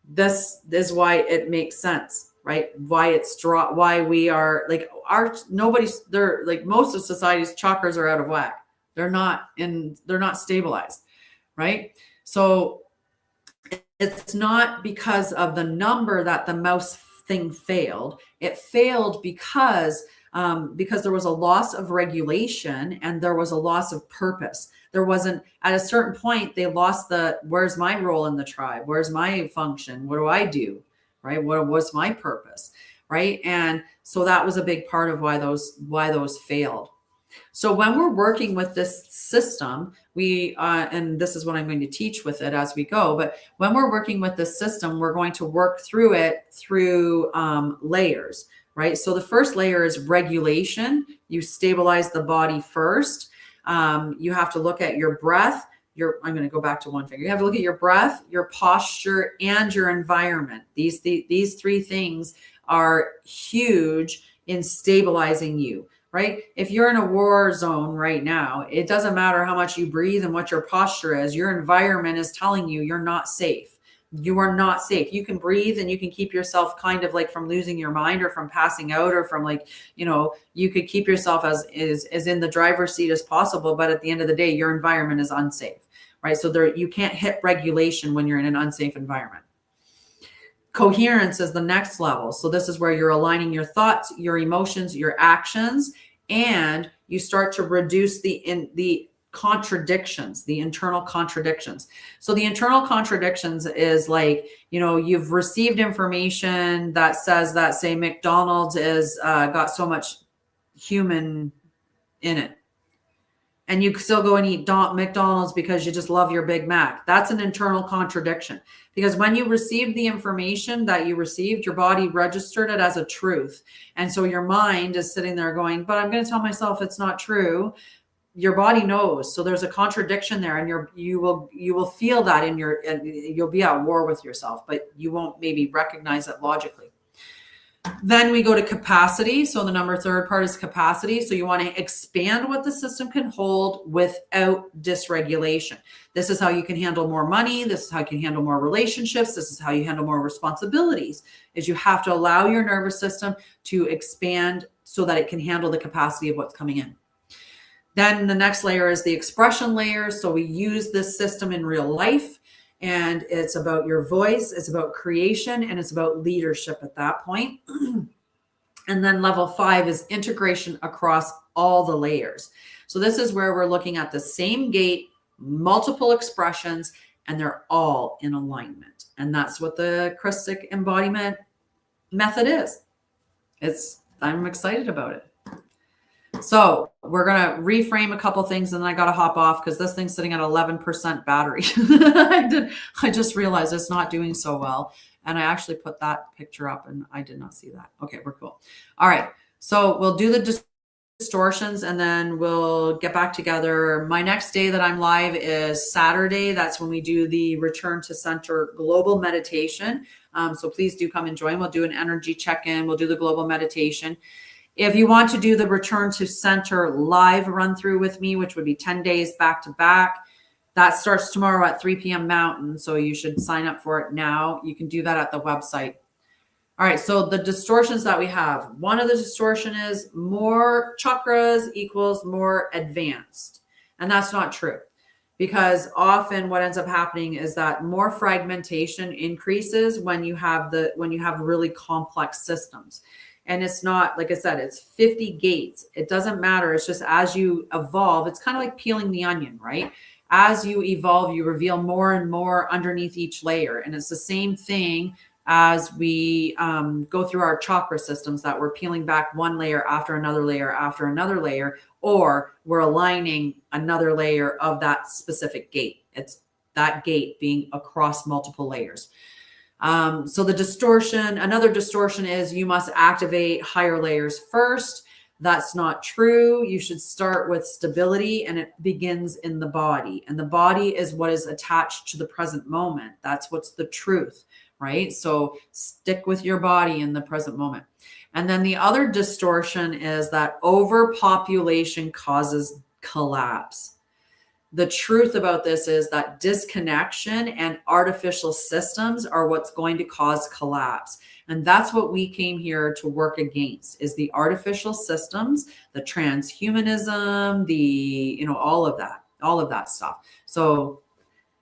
this is why it makes sense, right? Why why we are most of society's chakras are out of whack. They're not stabilized. right? So it's not because of the number that the mouse thing failed. It failed because there was a loss of regulation and there was a loss of purpose. There wasn't, at a certain point, they lost where's my role in the tribe? Where's my function? What do I do? Right? What was my purpose? Right? And so that was a big part of why those failed. So when we're working with this system, and this is what I'm going to teach with it as we go, but when we're working with this system, we're going to work through it through layers, right? So the first layer is regulation. You stabilize the body first. You have to look at your breath. I'm going to go back to one finger. You have to look at your breath, your posture, and your environment. These three things are huge in stabilizing you. Right? If you're in a war zone right now, it doesn't matter how much you breathe and what your posture is. Your environment is telling you you're not safe. You are not safe. You can breathe and you can keep yourself kind of like from losing your mind or from passing out or from like, you could keep yourself as in the driver's seat as possible. But at the end of the day, your environment is unsafe, right? So you can't hit regulation when you're in an unsafe environment. Coherence is the next level. So this is where you're aligning your thoughts, your emotions, your actions, and you start to reduce the contradictions, the internal contradictions. So the internal contradictions is like, you've received information that says that, say, McDonald's is got so much human in it. And you still go and eat McDonald's because you just love your Big Mac. That's an internal contradiction. Because when you received the information that you received, your body registered it as a truth. And so your mind is sitting there going, but I'm going to tell myself it's not true. Your body knows. So there's a contradiction there, and you will feel that and you'll be at war with yourself, but you won't maybe recognize it logically. Then we go to capacity. So the third part is capacity. So you want to expand what the system can hold without dysregulation. This is how you can handle more money. This is how you can handle more relationships. This is how you handle more responsibilities, is you have to allow your nervous system to expand so that it can handle the capacity of what's coming in. Then the next layer is the expression layer. So we use this system in real life. And it's about your voice, it's about creation, and it's about leadership at that point. And then level 5 is integration across all the layers. So this is where we're looking at the same gate, multiple expressions, and they're all in alignment. And that's what the Christic embodiment method is. I'm excited about it. So we're going to reframe a couple things, and then I got to hop off because this thing's sitting at 11% battery. I just realized it's not doing so well. And I actually put that picture up and I did not see that. Okay, we're cool. All right. So we'll do the distortions and then we'll get back together. My next day that I'm live is Saturday. That's when we do the Return to Center global meditation. So please do come and join. We'll do an energy check-in. We'll do the global meditation. If you want to do the Return to Center live run through with me, which would be 10 days back to back, that starts tomorrow at 3 p.m. Mountain. So you should sign up for it now. You can do that at the website. All right. So the distortions that we have, one of the distortion is more chakras equals more advanced. And that's not true, because often what ends up happening is that more fragmentation increases when you have really complex systems. And it's not, like I said, it's 50 gates. It doesn't matter. It's just as you evolve, it's kind of like peeling the onion, right? As you evolve, you reveal more and more underneath each layer. And it's the same thing as we go through our chakra systems, that we're peeling back one layer after another layer after another layer, or we're aligning another layer of that specific gate. It's that gate being across multiple layers. So the distortion, another distortion is you must activate higher layers first. That's not true. You should start with stability, and it begins in the body. And the body is what is attached to the present moment. That's what's the truth, right? So stick with your body in the present moment. And then the other distortion is that overpopulation causes collapse. The truth about this is that disconnection and artificial systems are what's going to cause collapse. And that's what we came here to work against, is the artificial systems, the transhumanism, all of that stuff. So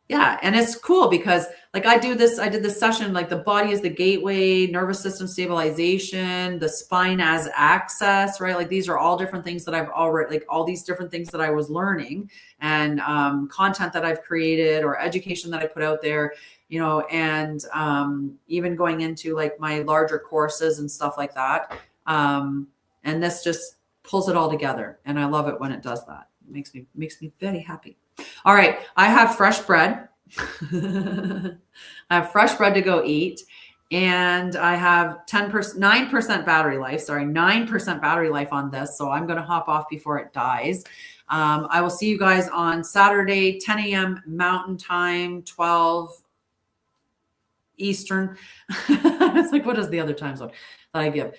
Yeah, and it's cool because like I did this session, like the body is the gateway, nervous system stabilization, the spine as access, right? Like these are all different things that I've already, like all these different things that I was learning, and content that I've created or education that I put out there, you know, and even going into like my larger courses and stuff like that. And this just pulls it all together. And I love it when it does that. It makes me very happy. All right, I have fresh bread. I have fresh bread to go eat. And I have 9% battery life. Sorry, 9% battery life on this. So I'm going to hop off before it dies. I will see you guys on Saturday, 10 a.m. Mountain Time, 12 Eastern. It's like, what is the other time zone that I give?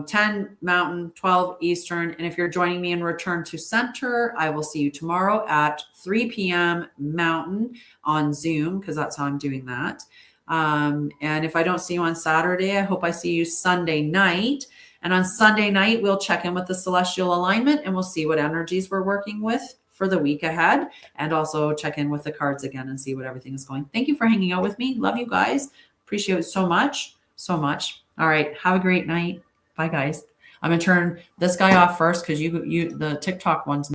10 Mountain, 12 Eastern. And if you're joining me in Return to Center, I will see you tomorrow at 3 p.m. Mountain on Zoom, because that's how I'm doing that. And if I don't see you on Saturday, I hope I see you Sunday night. And on Sunday night, we'll check in with the celestial alignment and we'll see what energies we're working with for the week ahead, and also check in with the cards again and see what everything is going. Thank you for hanging out with me. Love you guys. Appreciate it so much, so much. All right. Have a great night. Bye, guys. I'm going to turn this guy off first because the TikTok one's